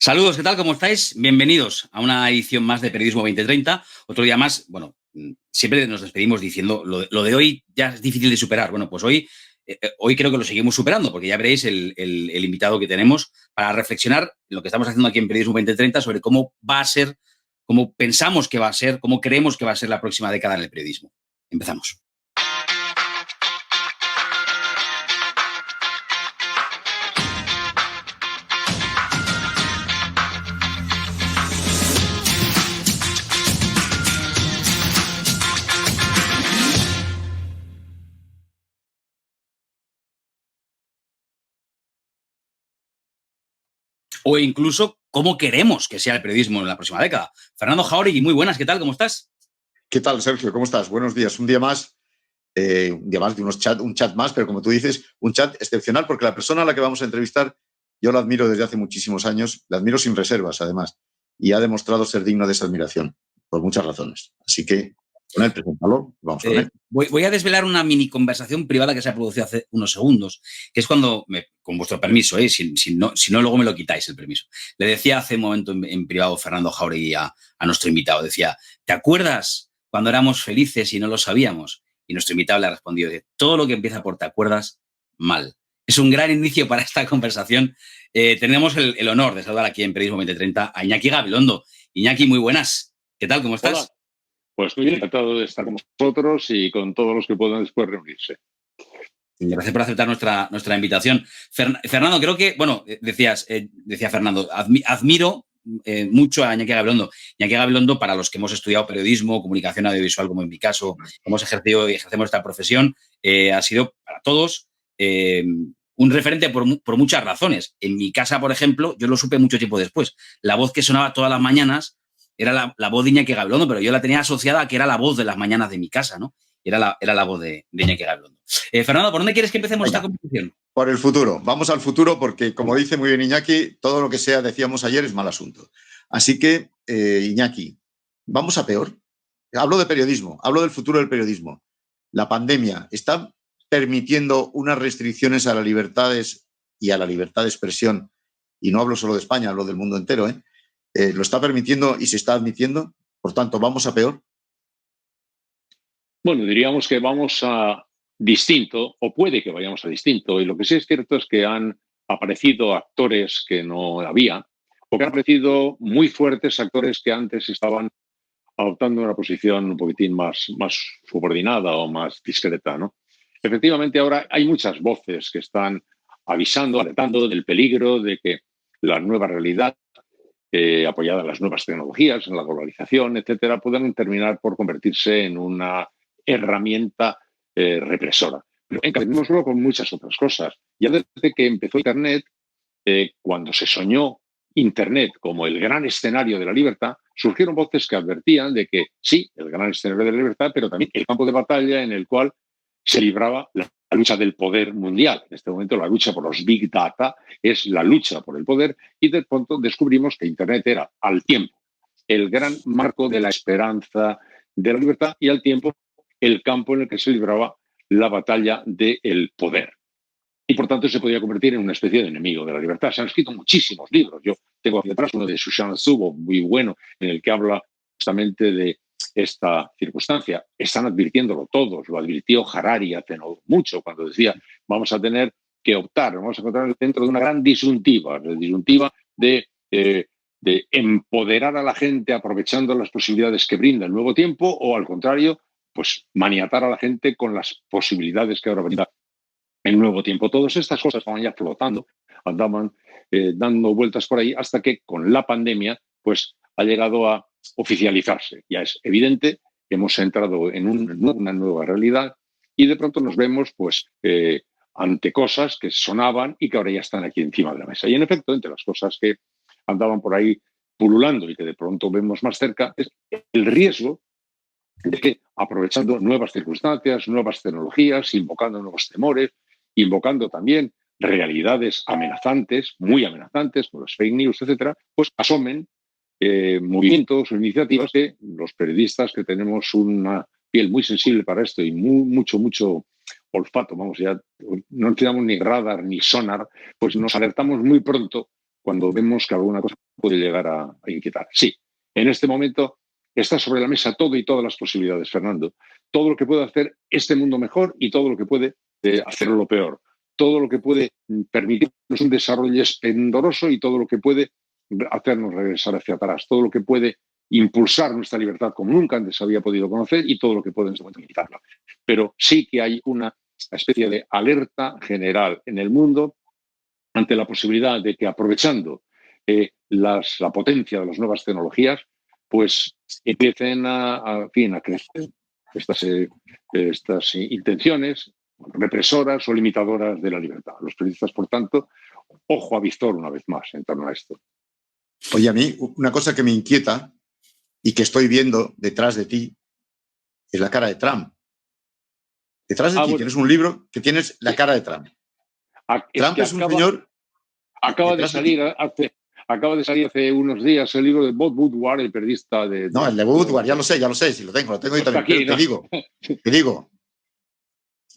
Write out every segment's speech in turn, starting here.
Saludos, ¿qué tal? ¿Cómo estáis? Bienvenidos a una edición más de Periodismo 2030. Otro día más, bueno, siempre nos despedimos diciendo lo de hoy ya es difícil de superar. Bueno, pues hoy creo que lo seguimos superando, porque ya veréis el invitado que tenemos para reflexionar lo que estamos haciendo aquí en Periodismo 2030 sobre cómo va a ser, cómo pensamos que va a ser, cómo creemos que va a ser la próxima década en el periodismo. Empezamos. O incluso cómo queremos que sea el periodismo en la próxima década. Fernando Jáuregui, muy buenas, ¿qué tal? ¿Cómo estás? ¿Qué tal, Sergio? ¿Cómo estás? Buenos días. Un día más de un chat más, pero como tú dices, un chat excepcional porque la persona a la que vamos a entrevistar, yo la admiro desde hace muchísimos años, la admiro sin reservas, además, y ha demostrado ser digno de esa admiración, por muchas razones. Así que, con él, preséntalo, vamos con él. Voy a desvelar una mini conversación privada que se ha producido hace unos segundos, que es cuando, con vuestro permiso, si no, luego me lo quitáis el permiso. Le decía hace un momento en privado Fernando Jáuregui a nuestro invitado, decía, ¿te acuerdas cuando éramos felices y no lo sabíamos? Y nuestro invitado le ha respondido, todo lo que empieza por te acuerdas, mal. Es un gran inicio para esta conversación. Tenemos el honor de saludar aquí en Periodismo 2030 a Iñaki Gabilondo. Iñaki, muy buenas. ¿Qué tal? ¿Cómo estás? Hola. Pues muy bien, encantado de estar con vosotros y con todos los que puedan después reunirse. Gracias por aceptar nuestra invitación. Fernando, creo que, bueno, decía Fernando, admiro mucho a Iñaki Gabilondo. Iñaki Gabilondo, para los que hemos estudiado periodismo, comunicación audiovisual, como en mi caso, hemos ejercido y ejercemos esta profesión, ha sido para todos un referente por muchas razones. En mi casa, por ejemplo, yo lo supe mucho tiempo después. La voz que sonaba todas las mañanas era la voz de Iñaki Gabilondo, pero yo la tenía asociada a que era la voz de las mañanas de mi casa, ¿no? Era la voz de Iñaki Gabilondo. Fernando, ¿por dónde quieres que empecemos esta conversación? Por el futuro. Vamos al futuro porque, como dice muy bien Iñaki, todo lo que sea, decíamos ayer, es mal asunto. Así que, Iñaki, ¿vamos a peor? Hablo de periodismo, hablo del futuro del periodismo. La pandemia está permitiendo unas restricciones a las libertades y a la libertad de expresión, y no hablo solo de España, hablo del mundo entero, lo está permitiendo y se está admitiendo. Por tanto, ¿vamos a peor? Bueno, diríamos que vamos a distinto, o puede que vayamos a distinto, y lo que sí es cierto es que han aparecido actores que no había, o que han aparecido muy fuertes actores que antes estaban adoptando una posición un poquitín más subordinada o más discreta, ¿no? Efectivamente, ahora hay muchas voces que están avisando, alertando del peligro de que la nueva realidad, apoyada en las nuevas tecnologías, en la globalización, etcétera, puedan terminar por convertirse en una herramienta represora. Pero encadenémoslo con muchas otras cosas. Ya desde que empezó Internet, cuando se soñó Internet como el gran escenario de la libertad, surgieron voces que advertían de que sí, el gran escenario de la libertad, pero también el campo de batalla en el cual se libraba la lucha del poder mundial. En este momento la lucha por los big data es la lucha por el poder y de pronto descubrimos que Internet era al tiempo el gran marco de la esperanza de la libertad y al tiempo el campo en el que se libraba la batalla del poder. Y por tanto se podía convertir en una especie de enemigo de la libertad. Se han escrito muchísimos libros. Yo tengo aquí atrás uno de Susan Zuboff, muy bueno, en el que habla justamente de esta circunstancia. Están advirtiéndolo todos. Lo advirtió Harari hace no mucho, cuando decía vamos a tener que optar, vamos a encontrar dentro de una gran disyuntiva, la disyuntiva de empoderar a la gente aprovechando las posibilidades que brinda el nuevo tiempo o, al contrario, pues maniatar a la gente con las posibilidades que ahora brinda el nuevo tiempo. Todas estas cosas estaban ya flotando, andaban dando vueltas por ahí hasta que con la pandemia pues ha llegado a oficializarse. Ya es evidente que hemos entrado en una nueva realidad y de pronto nos vemos pues ante cosas que sonaban y que ahora ya están aquí encima de la mesa. Y en efecto, entre las cosas que andaban por ahí pululando y que de pronto vemos más cerca es el riesgo de que, aprovechando nuevas circunstancias, nuevas tecnologías, invocando nuevos temores, invocando también realidades amenazantes, muy amenazantes, como los fake news, etcétera, pues asomen movimientos o iniciativas que los periodistas que tenemos una piel muy sensible para esto y mucho olfato, vamos, ya no necesitamos ni radar ni sonar, pues nos alertamos muy pronto cuando vemos que alguna cosa puede llegar a inquietar. Sí, en este momento está sobre la mesa todo y todas las posibilidades, Fernando. Todo lo que puede hacer este mundo mejor y todo lo que puede hacerlo lo peor. Todo lo que puede permitirnos un desarrollo esplendoroso y todo lo que puede hacernos regresar hacia atrás. Todo lo que puede impulsar nuestra libertad como nunca antes había podido conocer y todo lo que puede en este momento limitarla. Pero sí que hay una especie de alerta general en el mundo ante la posibilidad de que, aprovechando la potencia de las nuevas tecnologías, pues empiecen a crecer estas intenciones represoras o limitadoras de la libertad. Los periodistas, por tanto, ojo a Víctor una vez más en torno a esto. Oye, a mí una cosa que me inquieta y que estoy viendo detrás de ti es la cara de Trump. Detrás de ti bueno, tienes un libro que tienes la cara de Trump. Trump es un señor... Acaba de salir hace unos días el libro de Bob Woodward, el periodista de... No, el de Woodward, ya lo sé, si lo tengo yo también. Aquí, pero te digo,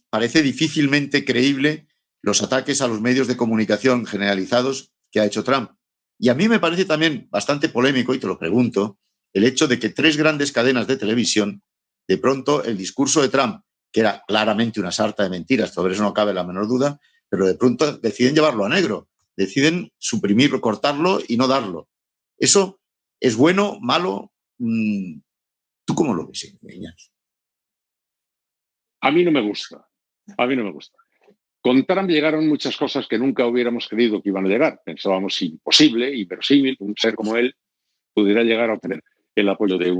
parece difícilmente creíble los ataques a los medios de comunicación generalizados que ha hecho Trump. Y a mí me parece también bastante polémico, y te lo pregunto, el hecho de que 3 grandes cadenas de televisión, de pronto el discurso de Trump, que era claramente una sarta de mentiras, sobre eso no cabe la menor duda, pero de pronto deciden llevarlo a negro, deciden suprimirlo, cortarlo y no darlo. ¿Eso es bueno, malo? ¿Tú cómo lo ves, Iñaki? A mí no me gusta. Con Trump llegaron muchas cosas que nunca hubiéramos creído que iban a llegar. Pensábamos imposible, inverosímil, que un ser como él pudiera llegar a obtener el apoyo de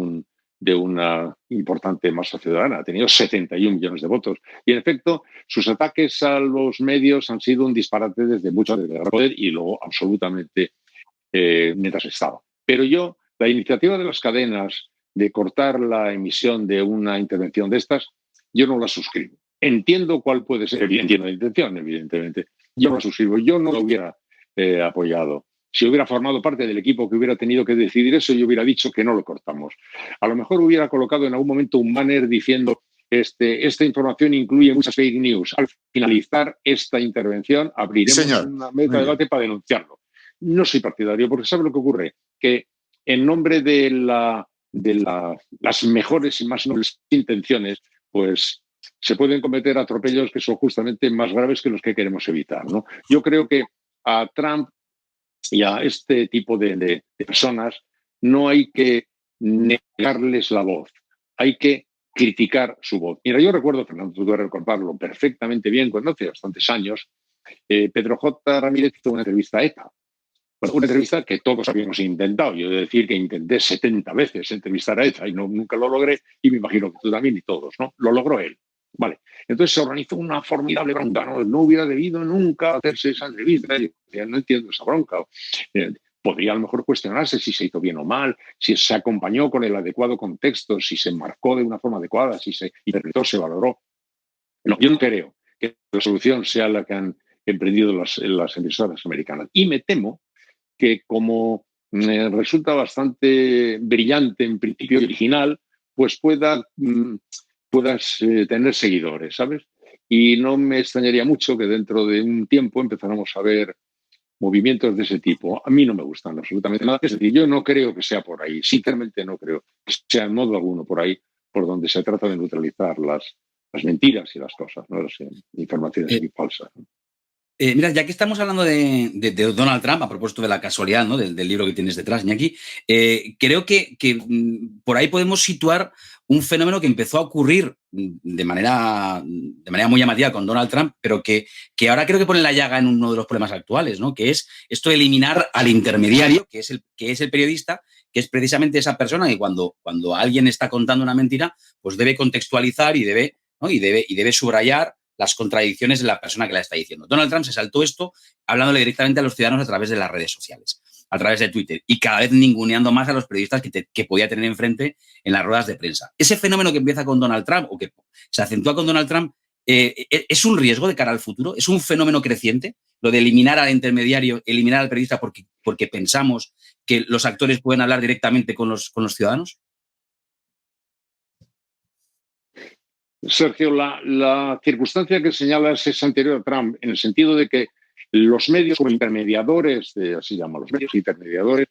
una importante masa ciudadana. Ha tenido 71 millones de votos. Y, en efecto, sus ataques a los medios han sido un disparate desde mucho antes de poder y luego absolutamente mientras estaba. Pero la iniciativa de las cadenas de cortar la emisión de una intervención de estas, yo no la suscribo. Entiendo cuál puede ser, entiendo la intención, evidentemente. Yo no la suscribo, yo no lo hubiera apoyado. Si hubiera formado parte del equipo que hubiera tenido que decidir eso, yo hubiera dicho que no lo cortamos. A lo mejor hubiera colocado en algún momento un banner diciendo esta información incluye muchas fake news. Al finalizar esta intervención, abriremos una mesa de debate para denunciarlo. No soy partidario, porque ¿sabe lo que ocurre? Que en nombre de las mejores y más nobles intenciones, pues se pueden cometer atropellos que son justamente más graves que los que queremos evitar, ¿no? Yo creo que a Trump y a este tipo de personas no hay que negarles la voz, hay que criticar su voz. Mira, yo recuerdo, Fernando, tú debes recordarlo perfectamente bien, cuando hace bastantes años, Pedro J. Ramírez hizo una entrevista a ETA. Bueno, una entrevista que todos habíamos intentado. Yo he de decir que intenté 70 veces entrevistar a ETA y nunca lo logré, y me imagino que tú también y todos, ¿no? Lo logró él. Vale. Entonces se organizó una formidable bronca. No hubiera debido nunca hacerse esa entrevista. Yo no entiendo esa bronca. Podría a lo mejor cuestionarse si se hizo bien o mal, si se acompañó con el adecuado contexto, si se marcó de una forma adecuada, si se interpretó, se valoró. No, yo no creo que la solución sea la que han emprendido las emisoras americanas. Y me temo que, como resulta bastante brillante en principio y original, pues puedas tener seguidores, ¿sabes? Y no me extrañaría mucho que dentro de un tiempo empezáramos a ver movimientos de ese tipo. A mí no me gustan absolutamente nada. Es decir, yo no creo que sea por ahí. Sinceramente no creo que sea en modo alguno por ahí por donde se trata de neutralizar las mentiras y las cosas, ¿no? Las informaciones falsas, ¿no? Mira, ya que estamos hablando de Donald Trump, a propósito de la casualidad, ¿no? del libro que tienes detrás, Iñaki, creo que por ahí podemos situar un fenómeno que empezó a ocurrir de manera muy llamativa con Donald Trump, pero que ahora creo que pone la llaga en uno de los problemas actuales, ¿no? Que es esto de eliminar al intermediario, que es el periodista, que es precisamente esa persona que cuando alguien está contando una mentira, pues debe contextualizar y debe subrayar las contradicciones de la persona que la está diciendo. Donald Trump se saltó esto hablándole directamente a los ciudadanos a través de las redes sociales, a través de Twitter, y cada vez ninguneando más a los periodistas que podía tener enfrente en las ruedas de prensa. Ese fenómeno que empieza con Donald Trump, o que se acentúa con Donald Trump, ¿es un riesgo de cara al futuro? ¿Es un fenómeno creciente? Lo de eliminar al intermediario, eliminar al periodista porque pensamos que los actores pueden hablar directamente con los ciudadanos. Sergio, la circunstancia que señalas es anterior a Trump, en el sentido de que los medios como intermediadores, así llaman los medios intermediadores,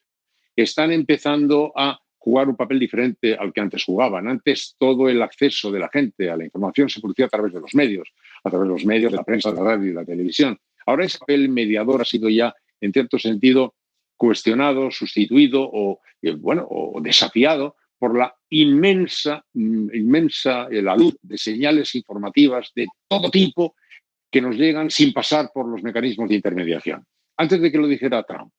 están empezando a jugar un papel diferente al que antes jugaban. Antes todo el acceso de la gente a la información se producía a través de los medios, de la prensa, de la radio y de la televisión. Ahora ese papel mediador ha sido ya, en cierto sentido, cuestionado, sustituido o desafiado por la inmensa la luz de señales informativas de todo tipo que nos llegan sin pasar por los mecanismos de intermediación. Antes de que lo dijera Trump,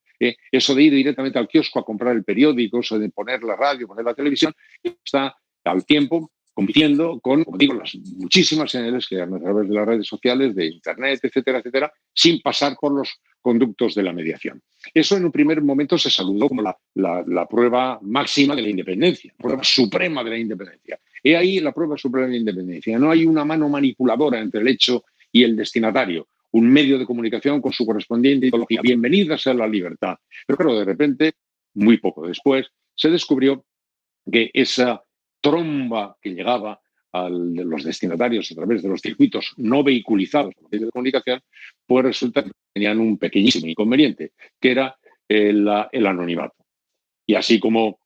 eso de ir directamente al kiosco a comprar el periódico, eso de poner la radio, poner la televisión, está al tiempo compitiendo con, como digo, las muchísimas señales que dan a través de las redes sociales, de Internet, etcétera, etcétera, sin pasar por los conductos de la mediación. Eso en un primer momento se saludó como la prueba máxima de la independencia, la prueba suprema de la independencia. He ahí la prueba suprema de la independencia. No hay una mano manipuladora entre el hecho y el destinatario, un medio de comunicación con su correspondiente ideología. Bienvenida sea la libertad. Pero claro, de repente, muy poco después, se descubrió que esa tromba que llegaba a los destinatarios a través de los circuitos no vehiculizados por los medios de comunicación, pues resulta que tenían un pequeñísimo inconveniente, que era el anonimato. Y así como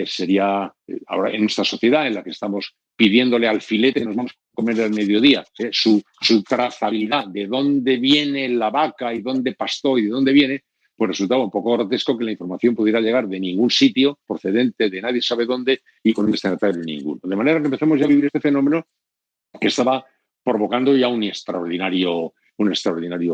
sería ahora en esta sociedad en la que estamos pidiéndole al filete que nos vamos a comer al mediodía, su trazabilidad de dónde viene la vaca y dónde pastó y de dónde viene, pues resultaba un poco grotesco que la información pudiera llegar de ningún sitio, procedente de nadie sabe dónde y con un destinatario ninguno. De manera que empezamos ya a vivir este fenómeno que estaba provocando ya un extraordinario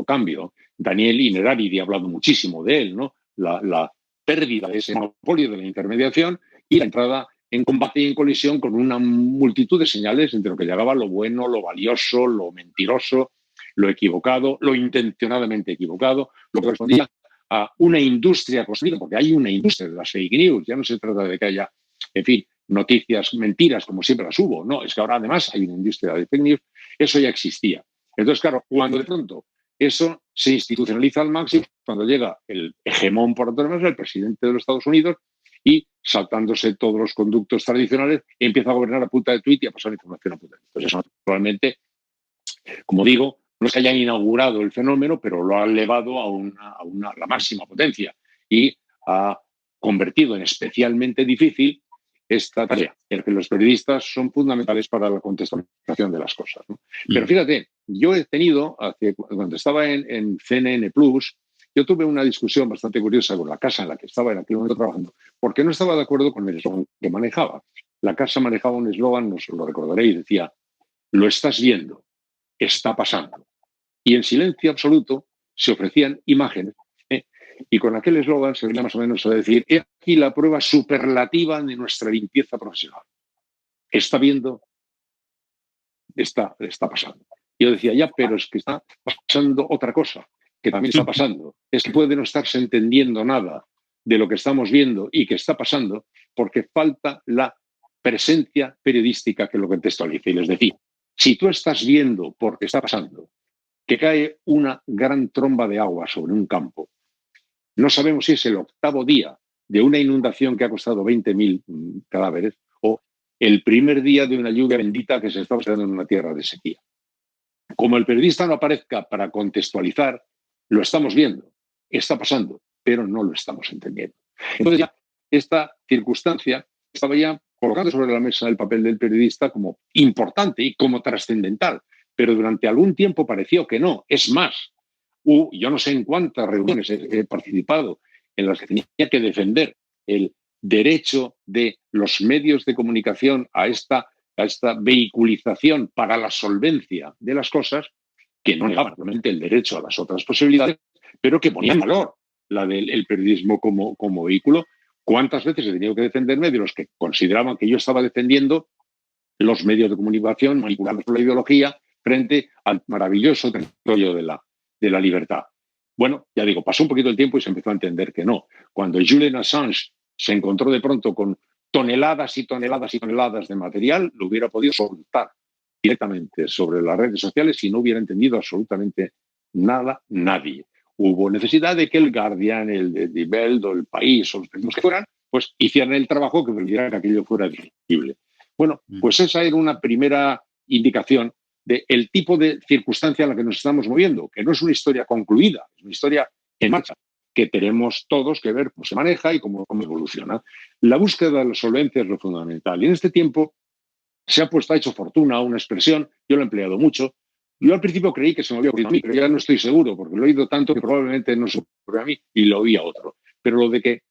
cambio. Daniel Innerarity ha hablado muchísimo de él, ¿no? La pérdida de ese monopolio de la intermediación y la entrada en combate y en colisión con una multitud de señales entre lo que llegaba lo bueno, lo valioso, lo mentiroso, lo equivocado, lo intencionadamente equivocado, lo que correspondía a una industria construida, porque hay una industria de las fake news. Ya no se trata de que haya, en fin, noticias mentiras como siempre las hubo. No, es que ahora además hay una industria de fake news. Eso ya existía. Entonces, claro, cuando de pronto eso se institucionaliza al máximo, cuando llega el hegemón por antonomasia, el presidente de los Estados Unidos, y saltándose todos los conductos tradicionales, empieza a gobernar a punta de tuit y a pasar información a punta de tuit. Entonces, eso naturalmente, como digo, no es que hayan inaugurado el fenómeno, pero lo ha elevado a la máxima potencia y ha convertido en especialmente difícil esta tarea, en la que los periodistas son fundamentales para la contextualización de las cosas, ¿no? Pero fíjate, yo he tenido, cuando estaba en CNN Plus, yo tuve una discusión bastante curiosa con la casa en la que estaba en aquel momento trabajando, porque no estaba de acuerdo con el eslogan que manejaba. La casa manejaba un eslogan, no se lo recordaréis, decía: lo estás viendo, está pasando. Y en silencio absoluto se ofrecían imágenes. Y con aquel eslogan se venía más o menos a decir: he aquí la prueba superlativa de nuestra limpieza profesional. Está viendo, está pasando. Y yo decía, ya, pero es que está pasando otra cosa, que también está pasando. Es que puede no estarse entendiendo nada de lo que estamos viendo y que está pasando porque falta la presencia periodística que lo contextualice. Y les decía, si tú estás viendo porque está pasando que cae una gran tromba de agua sobre un campo, no sabemos si es el 8º día de una inundación que ha costado 20.000 cadáveres o el primer día de una lluvia bendita que se está observando en una tierra de sequía. Como el periodista no aparezca para contextualizar, lo estamos viendo, está pasando, pero no lo estamos entendiendo. Entonces ya esta circunstancia estaba ya colocando sobre la mesa el papel del periodista como importante y como trascendental, pero durante algún tiempo pareció que no. Es más, yo no sé en cuántas reuniones he participado en las que tenía que defender el derecho de los medios de comunicación a esta vehiculización para la solvencia de las cosas, que no negaban realmente el derecho a las otras posibilidades, pero que ponían en valor la del periodismo como vehículo. ¿Cuántas veces he tenido que defenderme de los que consideraban que yo estaba defendiendo los medios de comunicación manipulados por la ideología frente al maravilloso territorio de la libertad? Bueno, ya digo, pasó un poquito el tiempo y se empezó a entender que no. Cuando Julian Assange se encontró de pronto con toneladas y toneladas y toneladas de material, lo hubiera podido soltar directamente sobre las redes sociales y no hubiera entendido absolutamente nada nadie. Hubo necesidad de que el Guardian, el Die Welt o el País o los periódicos que fueran, pues hicieran el trabajo que permitiera que aquello fuera disponible. Bueno, pues esa era una primera indicación del tipo de circunstancia en la que nos estamos moviendo, que no es una historia concluida, es una historia en marcha, que tenemos todos que ver cómo se maneja y cómo evoluciona. La búsqueda de la solvencia es lo fundamental. Y en este tiempo se ha hecho fortuna una expresión, yo lo he empleado mucho. Yo al principio creí que se me había ocurrido a mí, pero ya no estoy seguro, porque lo he oído tanto que probablemente no se ocurrió a mí y lo oí a otro. Pero lo de que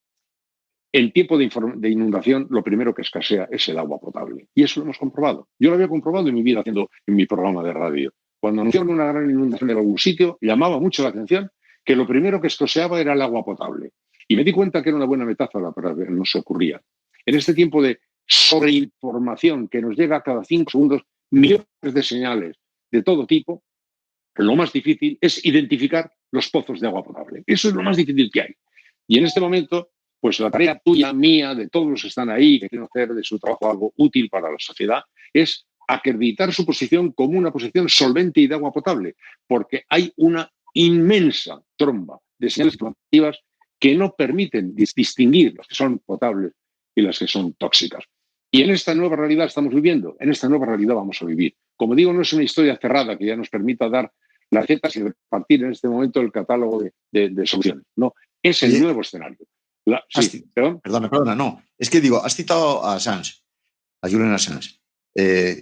en tiempo de inundación lo primero que escasea es el agua potable. Y eso lo hemos comprobado. Yo lo había comprobado en mi vida haciendo en mi programa de radio. Cuando anunciaron una gran inundación en algún sitio, llamaba mucho la atención que lo primero que escaseaba era el agua potable. Y me di cuenta que era una buena metáfora para ver, no se ocurría. En este tiempo de sobreinformación que nos llega cada 5 segundos, millones de señales de todo tipo, lo más difícil es identificar los pozos de agua potable. Eso es lo más difícil que hay. Y en este momento, pues la tarea tuya, mía, de todos los que están ahí, que quieren hacer de su trabajo algo útil para la sociedad, es acreditar su posición como una posición solvente y de agua potable, porque hay una inmensa tromba de señales informativas que no permiten distinguir las que son potables y las que son tóxicas. Y en esta nueva realidad estamos viviendo, en esta nueva realidad vamos a vivir. Como digo, no es una historia cerrada que ya nos permita dar las recetas y repartir en este momento el catálogo de soluciones. No, es el nuevo escenario. Perdona, no. Es que digo, has citado a Assange, a Julian Assange.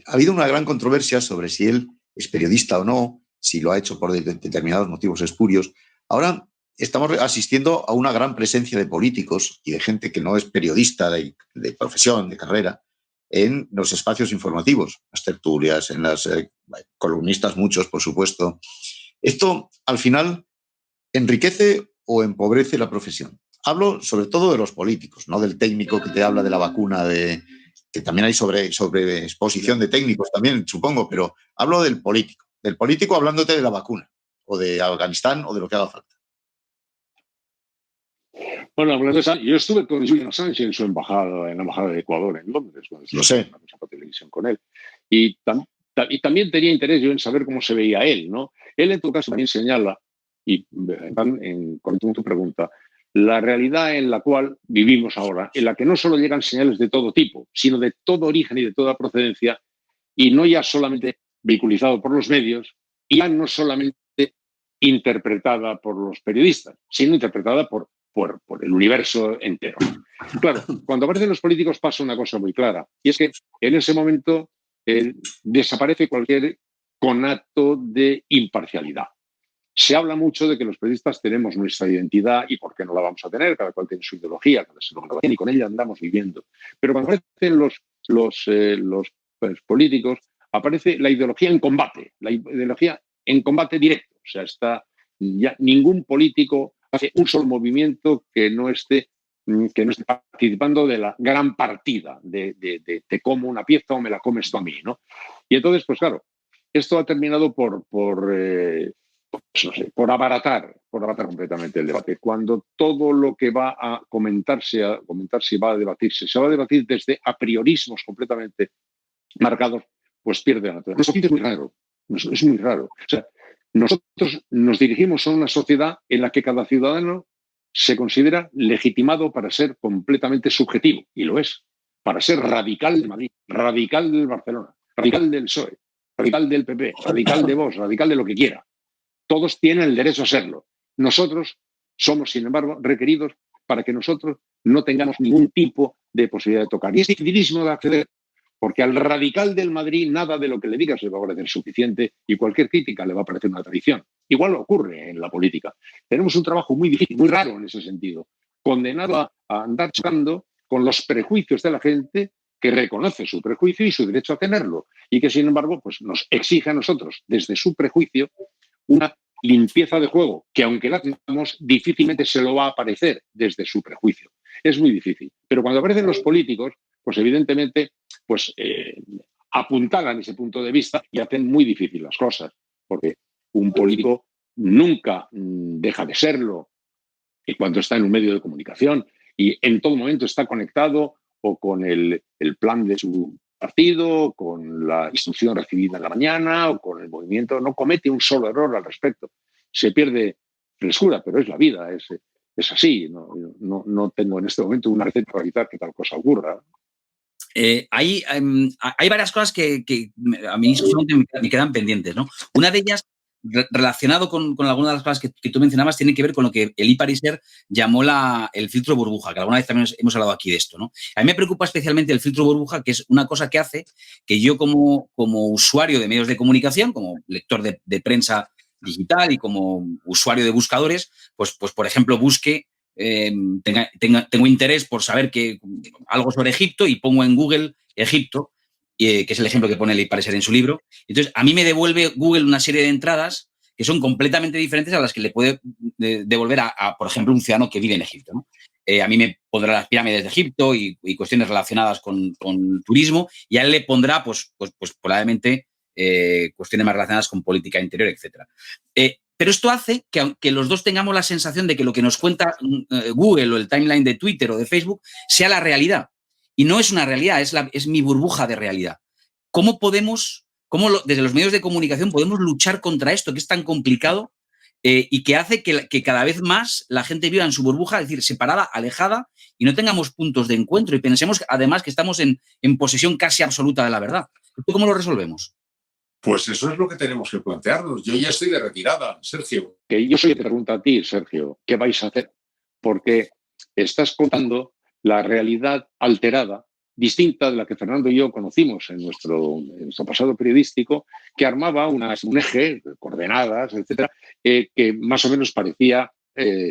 Ha habido una gran controversia sobre si él es periodista o no, si lo ha hecho por determinados motivos espurios. Ahora estamos asistiendo a una gran presencia de políticos y de gente que no es periodista de profesión, de carrera, en los espacios informativos, las tertulias, en las columnistas, muchos, por supuesto. Esto, al final, enriquece o empobrece la profesión. Hablo sobre todo de los políticos, no del técnico que te habla de la vacuna, que también hay sobre exposición de técnicos también, supongo, pero hablo del político hablándote de la vacuna, o de Afganistán, o de lo que haga falta. Bueno, yo estuve con Julian Assange en su embajada, en la embajada de Ecuador, en Londres, cuando lo sé. por televisión con él. Y también tenía interés yo en saber cómo se veía él, ¿no? Él, en todo caso, también señala, y con tu pregunta, la realidad en la cual vivimos ahora, en la que no solo llegan señales de todo tipo, sino de todo origen y de toda procedencia, y no ya solamente vehiculizado por los medios, y ya no solamente interpretada por los periodistas, sino interpretada por el universo entero. Claro, cuando aparecen los políticos pasa una cosa muy clara, y es que en ese momento desaparece cualquier conato de imparcialidad. Se habla mucho de que los periodistas tenemos nuestra identidad y por qué no la vamos a tener, cada cual tiene su ideología, cada uno y con ella andamos viviendo. Pero cuando aparecen los políticos, aparece la ideología en combate, directo. O sea, ya ningún político hace un solo movimiento que no esté participando de la gran partida de te como una pieza o me la comes tú a mí, ¿no? Y entonces, pues claro, esto ha terminado por abaratar completamente el debate. Cuando todo lo que va a comentarse y va a debatirse, se va a debatir desde apriorismos completamente marcados, pues pierde la naturaleza. Es muy raro. Es muy raro. O sea, nosotros nos dirigimos a una sociedad en la que cada ciudadano se considera legitimado para ser completamente subjetivo, y lo es, para ser radical de Madrid, radical del Barcelona, radical del PSOE, radical del PP, radical de Vox, radical de lo que quiera. Todos tienen el derecho a serlo. Nosotros somos, sin embargo, requeridos para que nosotros no tengamos ningún tipo de posibilidad de tocar. Y es dificilísimo de acceder, porque al radical del Madrid nada de lo que le digas le va a parecer suficiente y cualquier crítica le va a parecer una tradición. Igual ocurre en la política. Tenemos un trabajo muy difícil, muy raro en ese sentido, condenado a andar chocando con los prejuicios de la gente que reconoce su prejuicio y su derecho a tenerlo, y que, sin embargo, pues nos exige a nosotros, desde su prejuicio, una limpieza de juego que, aunque la tengamos, difícilmente se lo va a parecer desde su prejuicio. Es muy difícil. Pero cuando aparecen los políticos, pues evidentemente apuntalan ese punto de vista y hacen muy difícil las cosas, porque un político nunca deja de serlo cuando está en un medio de comunicación y en todo momento está conectado o con el plan de su partido, con la instrucción recibida en la mañana o con el movimiento. No comete un solo error al respecto. Se pierde frescura, pero es la vida, es así. No tengo en este momento una receta para evitar que tal cosa ocurra. Hay varias cosas que a mí me quedan pendientes, ¿no? Una de ellas relacionado con algunas de las cosas que tú mencionabas, tiene que ver con lo que Elie Pariser llamó el filtro burbuja, que alguna vez también hemos hablado aquí de esto, ¿no? A mí me preocupa especialmente el filtro burbuja, que es una cosa que hace que yo como usuario de medios de comunicación, como lector de prensa digital y como usuario de buscadores, pues por ejemplo, busque, tengo interés por saber algo sobre Egipto y pongo en Google Egipto, que es el ejemplo que pone Elie Pariser en su libro. Entonces, a mí me devuelve Google una serie de entradas que son completamente diferentes a las que le puede devolver por ejemplo, un ciudadano que vive en Egipto, ¿no? A mí me pondrá las pirámides de Egipto y cuestiones relacionadas con turismo, y a él le pondrá, pues probablemente, cuestiones más relacionadas con política interior, etcétera. Pero esto hace que, aunque los dos tengamos la sensación de que lo que nos cuenta Google o el timeline de Twitter o de Facebook sea la realidad. Y no es una realidad, es mi burbuja de realidad. ¿Cómo desde los medios de comunicación podemos luchar contra esto, que es tan complicado y que hace que cada vez más la gente viva en su burbuja, es decir, separada, alejada, y no tengamos puntos de encuentro y pensemos además que estamos en posesión casi absoluta de la verdad? ¿Esto cómo lo resolvemos? Pues eso es lo que tenemos que plantearnos. Yo ya estoy de retirada, Sergio. Que yo soy que te pregunto a ti, Sergio, ¿qué vais a hacer? Porque estás contando la realidad alterada, distinta de la que Fernando y yo conocimos en nuestro pasado periodístico, que armaba un eje, coordenadas, etcétera, que más o menos parecía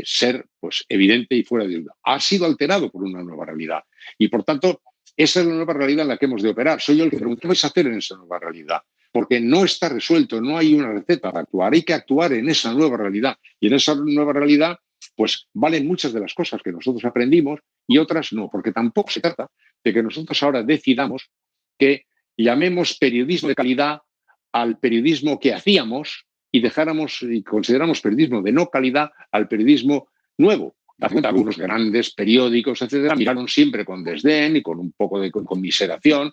ser pues, evidente y fuera de duda. Ha sido alterado por una nueva realidad. Y, por tanto, esa es la nueva realidad en la que hemos de operar. Soy yo el que pregunto, ¿qué vais a hacer en esa nueva realidad? Porque no está resuelto, no hay una receta para actuar. Hay que actuar en esa nueva realidad. Y en esa nueva realidad, pues valen muchas de las cosas que nosotros aprendimos y otras no, porque tampoco se trata de que nosotros ahora decidamos que llamemos periodismo de calidad al periodismo que hacíamos y dejáramos y consideramos periodismo de no calidad al periodismo nuevo. Algunos grandes periódicos, etcétera, miraron siempre con desdén y con un poco de conmiseración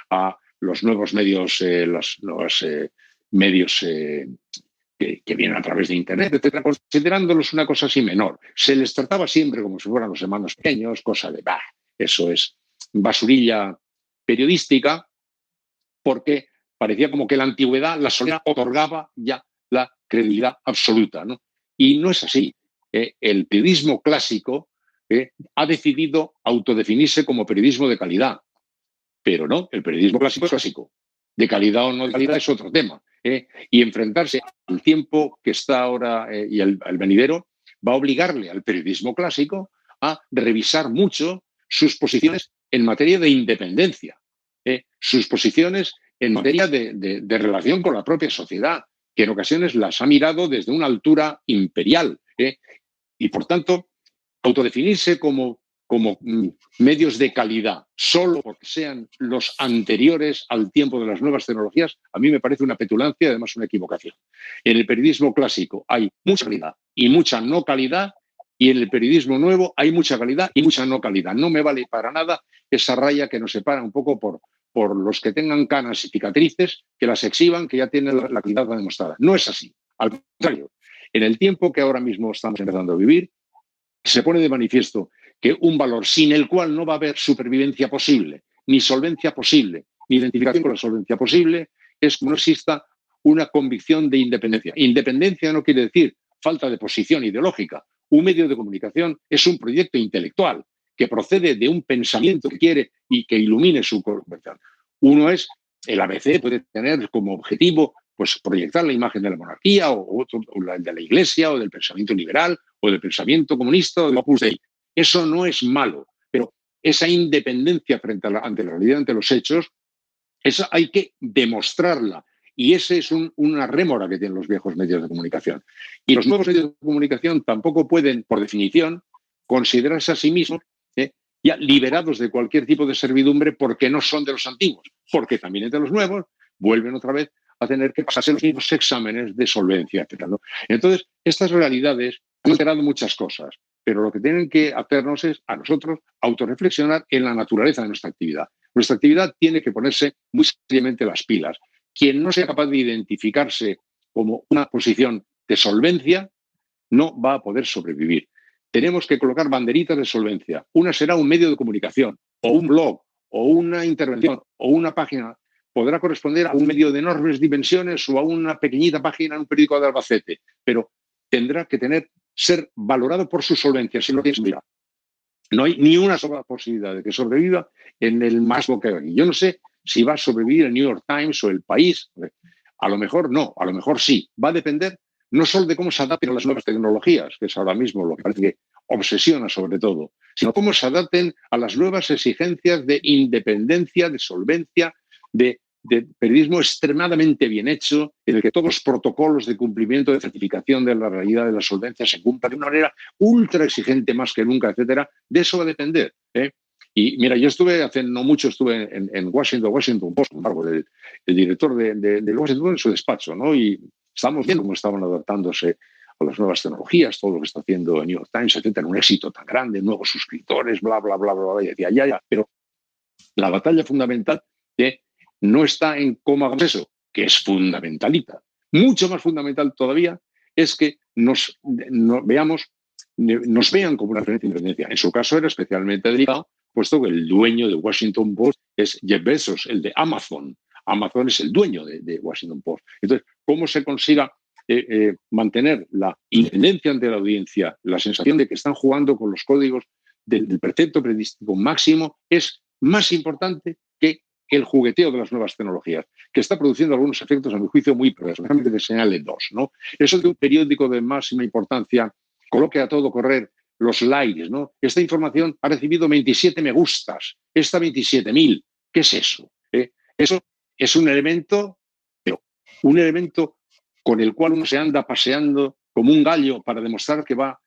a los nuevos medios, los medios que vienen a través de Internet, etcétera, considerándolos una cosa así menor. Se les trataba siempre como si fueran los hermanos pequeños, cosa de, eso es basurilla periodística, porque parecía como que la antigüedad, la soledad, otorgaba ya la credibilidad absoluta, ¿no? Y no es así. El periodismo clásico ha decidido autodefinirse como periodismo de calidad. Pero no, el periodismo clásico es clásico. De calidad o no de calidad es otro tema. Y enfrentarse al tiempo que está ahora y al venidero va a obligarle al periodismo clásico a revisar mucho sus posiciones en materia de independencia, sus posiciones en materia de relación con la propia sociedad, que en ocasiones las ha mirado desde una altura imperial. Y, por tanto, autodefinirse como medios de calidad, solo porque sean los anteriores al tiempo de las nuevas tecnologías, a mí me parece una petulancia y además una equivocación. En el periodismo clásico hay mucha calidad y mucha no calidad, y en el periodismo nuevo hay mucha calidad y mucha no calidad. No me vale para nada esa raya que nos separa un poco por los que tengan canas y cicatrices, que las exhiban, que ya tienen la calidad demostrada. No es así. Al contrario, en el tiempo que ahora mismo estamos empezando a vivir, se pone de manifiesto que un valor sin el cual no va a haber supervivencia posible, ni solvencia posible, ni identificación con la solvencia posible, es que no exista una convicción de independencia. Independencia no quiere decir falta de posición ideológica. Un medio de comunicación es un proyecto intelectual que procede de un pensamiento que quiere y que ilumine su conversación. Uno es, el ABC puede tener como objetivo pues, proyectar la imagen de la monarquía o la de la Iglesia o del pensamiento liberal o del pensamiento comunista o del Opus Dei. Eso no es malo, pero esa independencia ante la realidad, ante los hechos, esa hay que demostrarla. Y esa es una rémora que tienen los viejos medios de comunicación. Y los nuevos medios de comunicación tampoco pueden, por definición, considerarse a sí mismos ya liberados de cualquier tipo de servidumbre porque no son de los antiguos, porque también entre los nuevos vuelven otra vez a tener que pasarse los mismos exámenes de solvencia, etc., ¿no? Entonces, estas realidades han alterado muchas cosas, pero lo que tienen que hacernos es, a nosotros, autorreflexionar en la naturaleza de nuestra actividad. Nuestra actividad tiene que ponerse muy seriamente las pilas. Quien no sea capaz de identificarse como una posición de solvencia no va a poder sobrevivir. Tenemos que colocar banderitas de solvencia. Una será un medio de comunicación, o un blog, o una intervención, o una página podrá corresponder a un medio de enormes dimensiones o a una pequeñita página en un periódico de Albacete, pero tendrá que ser valorado por su solvencia, si no tienes mira. No hay ni una sola posibilidad de que sobreviva en el más que hay aquí. Yo no sé si va a sobrevivir el New York Times o el País. A lo mejor no, a lo mejor sí. Va a depender no solo de cómo se adapten a las nuevas tecnologías, que es ahora mismo lo que parece que obsesiona sobre todo, sino cómo se adapten a las nuevas exigencias de independencia, de solvencia, de periodismo extremadamente bien hecho, en el que todos los protocolos de cumplimiento, de certificación de la realidad de la solvencia se cumplan de una manera ultra exigente más que nunca, etcétera. De eso va a depender. Y mira, yo hace no mucho estuve en Washington Post, el director de Washington en su despacho, ¿no? Y estamos viendo cómo estaban adaptándose a las nuevas tecnologías, todo lo que está haciendo el New York Times, etcétera, un éxito tan grande, nuevos suscriptores, bla, bla, bla, bla, bla, y decía, ya, pero la batalla fundamental no está en cómo hagamos eso, que es fundamentalita. Mucho más fundamental todavía es que nos vean como una referencia de independencia. En su caso era especialmente delicado, puesto que el dueño de Washington Post es Jeff Bezos, el de Amazon. Amazon es el dueño de Washington Post. Entonces, ¿cómo se consiga mantener la independencia ante la audiencia, la sensación de que están jugando con los códigos del precepto periodístico máximo, es más importante que el jugueteo de las nuevas tecnologías, que está produciendo algunos efectos, a mi juicio, muy perversos. Déjame que te señale dos, ¿no? Eso de un periódico de máxima importancia coloque a todo correr los likes, ¿no? Esta información ha recibido 27 me gustas, esta 27.000. ¿Qué es eso? Eso es un elemento con el cual uno se anda paseando como un gallo para demostrar que va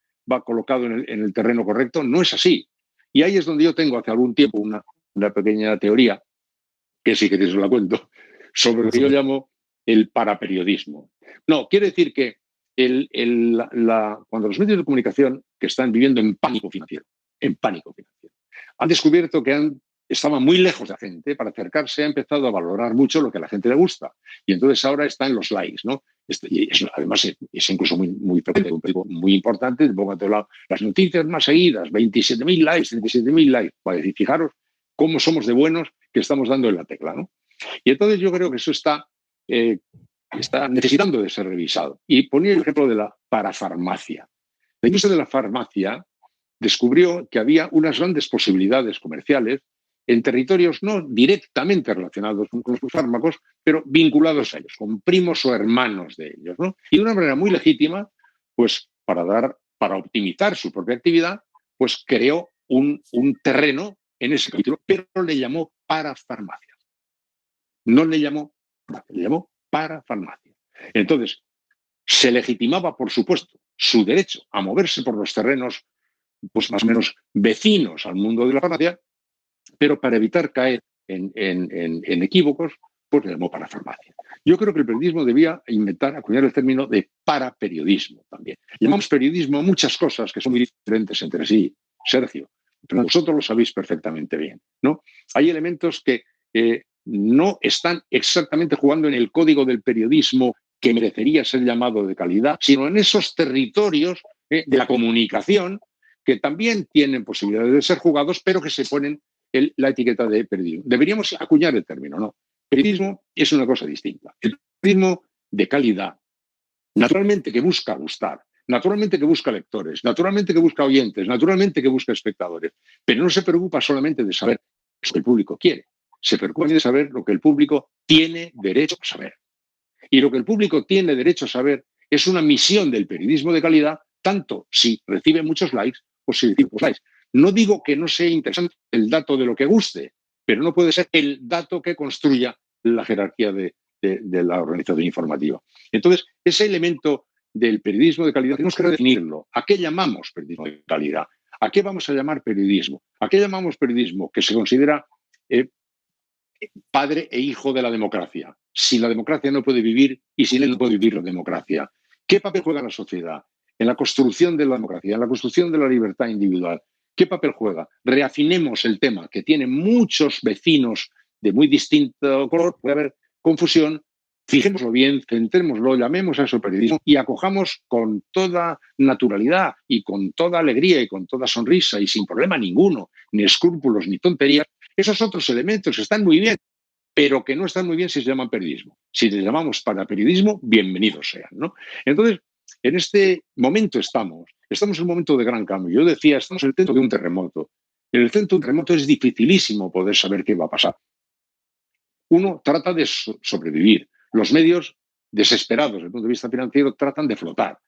colocado en el terreno correcto. No es así. Y ahí es donde yo tengo hace algún tiempo una pequeña teoría, que sí que te la cuento, sobre lo que yo llamo el paraperiodismo. No, quiere decir que cuando los medios de comunicación que están viviendo en pánico financiero, han descubierto que estaban muy lejos de la gente, para acercarse ha empezado a valorar mucho lo que a la gente le gusta. Y entonces ahora está en los likes, ¿no? Y además es incluso muy frecuente, muy importante. Pongo a todo lado las noticias más seguidas, 27.000 likes, 37.000 likes. Para decir, fijaros cómo somos de buenos que estamos dando en la tecla, ¿no? Y entonces yo creo que eso está necesitando de ser revisado. Y ponía el ejemplo de la parafarmacia. La industria de la farmacia descubrió que había unas grandes posibilidades comerciales en territorios no directamente relacionados con sus fármacos, pero vinculados a ellos, con primos o hermanos de ellos, ¿no? Y de una manera muy legítima, pues para optimizar su propia actividad, pues creó un terreno en ese capítulo, pero le llamó parafarmacia. No le llamó parafarmacia. Entonces, se legitimaba, por supuesto, su derecho a moverse por los terrenos pues más o menos vecinos al mundo de la farmacia, pero para evitar caer en equívocos, pues le llamó parafarmacia. Yo creo que el periodismo debía acuñar el término de paraperiodismo también. Llamamos periodismo a muchas cosas que son muy diferentes entre sí, Sergio, pero vosotros lo sabéis perfectamente bien, ¿no? Hay elementos que no están exactamente jugando en el código del periodismo que merecería ser llamado de calidad, sino en esos territorios de la comunicación que también tienen posibilidades de ser jugados, pero que se ponen la etiqueta de periodismo. Deberíamos acuñar el término, ¿no? Periodismo es una cosa distinta. El periodismo de calidad, naturalmente que busca gustar, naturalmente que busca lectores, naturalmente que busca oyentes, naturalmente que busca espectadores, pero no se preocupa solamente de saber lo que el público quiere, se preocupa de saber lo que el público tiene derecho a saber. Y lo que el público tiene derecho a saber es una misión del periodismo de calidad, tanto si recibe muchos likes o si recibe pocos likes. No digo que no sea interesante el dato de lo que guste, pero no puede ser el dato que construya la jerarquía de la organización informativa. Entonces, ese elemento del periodismo de calidad tenemos que redefinirlo. ¿A qué llamamos periodismo de calidad? ¿A qué vamos a llamar periodismo? ¿A qué llamamos periodismo que se considera padre e hijo de la democracia? Si la democracia no puede vivir y sin él no puede vivir la democracia. ¿Qué papel juega la sociedad en la construcción de la democracia, en la construcción de la libertad individual? ¿Qué papel juega? Reafinemos el tema, que tiene muchos vecinos de muy distinto color, puede haber confusión, fijémoslo bien, centrémoslo, llamemos a eso periodismo y acojamos con toda naturalidad y con toda alegría y con toda sonrisa y sin problema ninguno, ni escrúpulos ni tonterías, esos otros elementos están muy bien, pero que no están muy bien si se llaman periodismo. Si les llamamos paraperiodismo, bienvenidos sean, ¿no? Entonces, en este momento estamos en un momento de gran cambio. Yo decía, estamos en el centro de un terremoto. En el centro de un terremoto es dificilísimo poder saber qué va a pasar. Uno trata de sobrevivir. Los medios, desesperados desde el punto de vista financiero, tratan de flotar.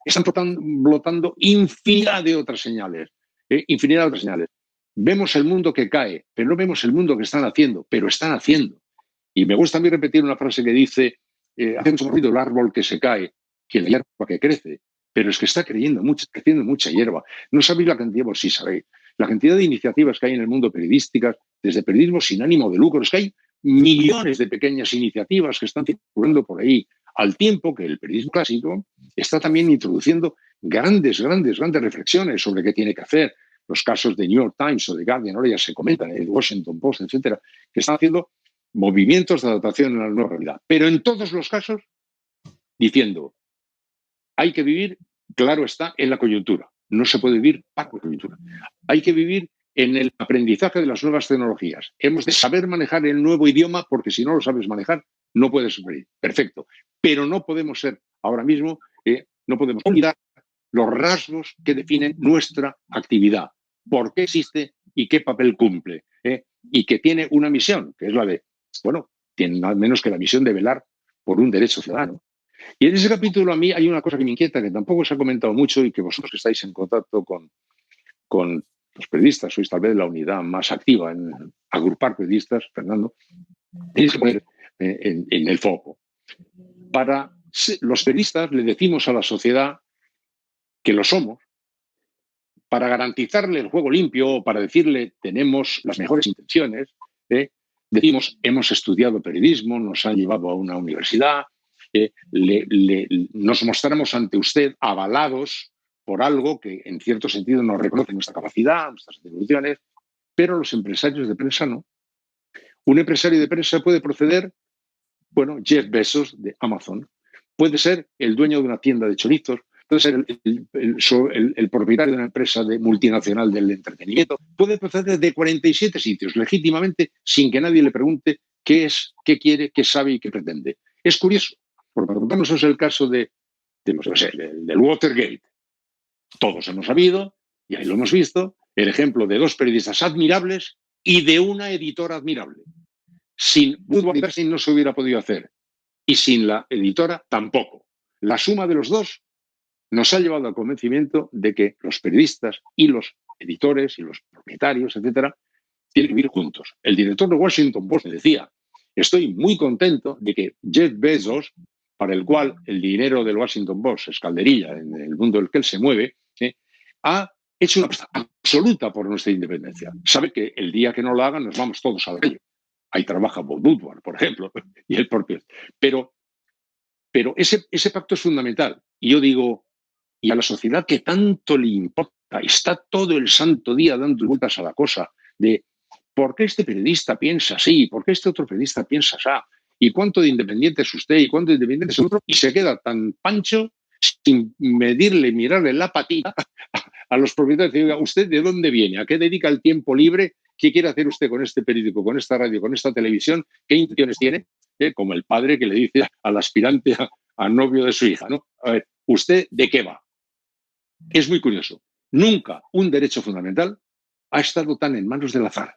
Están flotando infinidad de otras señales. Infinidad de otras señales. Vemos el mundo que cae, pero no vemos el mundo que están haciendo, pero están haciendo. Y me gusta a mí repetir una frase que dice, hace mucho ruido el árbol que se cae, que la hierba que crece, pero es que está creciendo mucha hierba. No sabéis la cantidad, pues sí sabéis, la cantidad de iniciativas que hay en el mundo periodísticas, desde periodismo sin ánimo de lucro, es que hay millones de pequeñas iniciativas que están circulando por ahí, al tiempo que el periodismo clásico está también introduciendo grandes reflexiones sobre qué tiene que hacer. Los casos de New York Times o de Guardian, ahora ya se comentan, el Washington Post, etcétera, que están haciendo movimientos de adaptación a la nueva realidad. Pero en todos los casos, diciendo, hay que vivir, claro está, en la coyuntura. No se puede vivir para la coyuntura. Hay que vivir en el aprendizaje de las nuevas tecnologías. Hemos de saber manejar el nuevo idioma porque si no lo sabes manejar, no puedes sobrevivir. Perfecto. Pero no podemos ser ahora mismo, no podemos olvidar los rasgos que definen nuestra actividad. ¿Por qué existe y qué papel cumple? Y que tiene una misión, que es la de, bueno, tiene al menos que la misión de velar por un derecho ciudadano. Y en ese capítulo a mí hay una cosa que me inquieta, que tampoco se ha comentado mucho y que vosotros que estáis en contacto con los periodistas, sois tal vez la unidad más activa en agrupar periodistas, Fernando, tenéis que poner en el foco. Para los periodistas le decimos a la sociedad que lo somos, para garantizarle el juego limpio o para decirle tenemos las mejores intenciones, decimos hemos estudiado periodismo, nos han llevado a una universidad, nos mostramos ante usted avalados por algo que en cierto sentido nos reconoce nuestra capacidad, nuestras atribuciones, pero los empresarios de prensa no. Un empresario de prensa puede proceder, bueno, Jeff Bezos de Amazon, puede ser el dueño de una tienda de chorizos, puede ser el propietario de una empresa multinacional del entretenimiento, puede proceder de 47 sitios legítimamente sin que nadie le pregunte qué es, qué quiere, qué sabe y qué pretende. Es curioso, porque para contarnos es el caso del Watergate. Todos hemos sabido, y ahí lo hemos visto, el ejemplo de dos periodistas admirables y de una editora admirable. Sin Woodward y Bernstein no se hubiera podido hacer, y sin la editora tampoco. La suma de los dos nos ha llevado al convencimiento de que los periodistas y los editores y los propietarios, etcétera, tienen que vivir juntos. El director de Washington Post me decía, estoy muy contento de que Jeff Bezos, para el cual el dinero del Washington Post es calderilla en el mundo en el que él se mueve, ha hecho una apuesta absoluta por nuestra independencia. Sabe que el día que no lo hagan nos vamos todos al río. Ahí trabaja Bob Woodward, por ejemplo, y el propio. Pero ese pacto es fundamental. Y yo digo, y a la sociedad que tanto le importa, está todo el santo día dando vueltas a la cosa de por qué este periodista piensa así, por qué este otro periodista piensa así, y cuánto de independiente es usted y cuánto de independiente es el otro, y se queda tan pancho sin mirarle la patita a los propietarios y diga, ¿usted de dónde viene? ¿A qué dedica el tiempo libre? ¿Qué quiere hacer usted con este periódico, con esta radio, con esta televisión? ¿Qué intenciones tiene? Como el padre que le dice al aspirante al novio de su hija, ¿no? A ver, ¿usted de qué va? Es muy curioso. Nunca un derecho fundamental ha estado tan en manos del azar.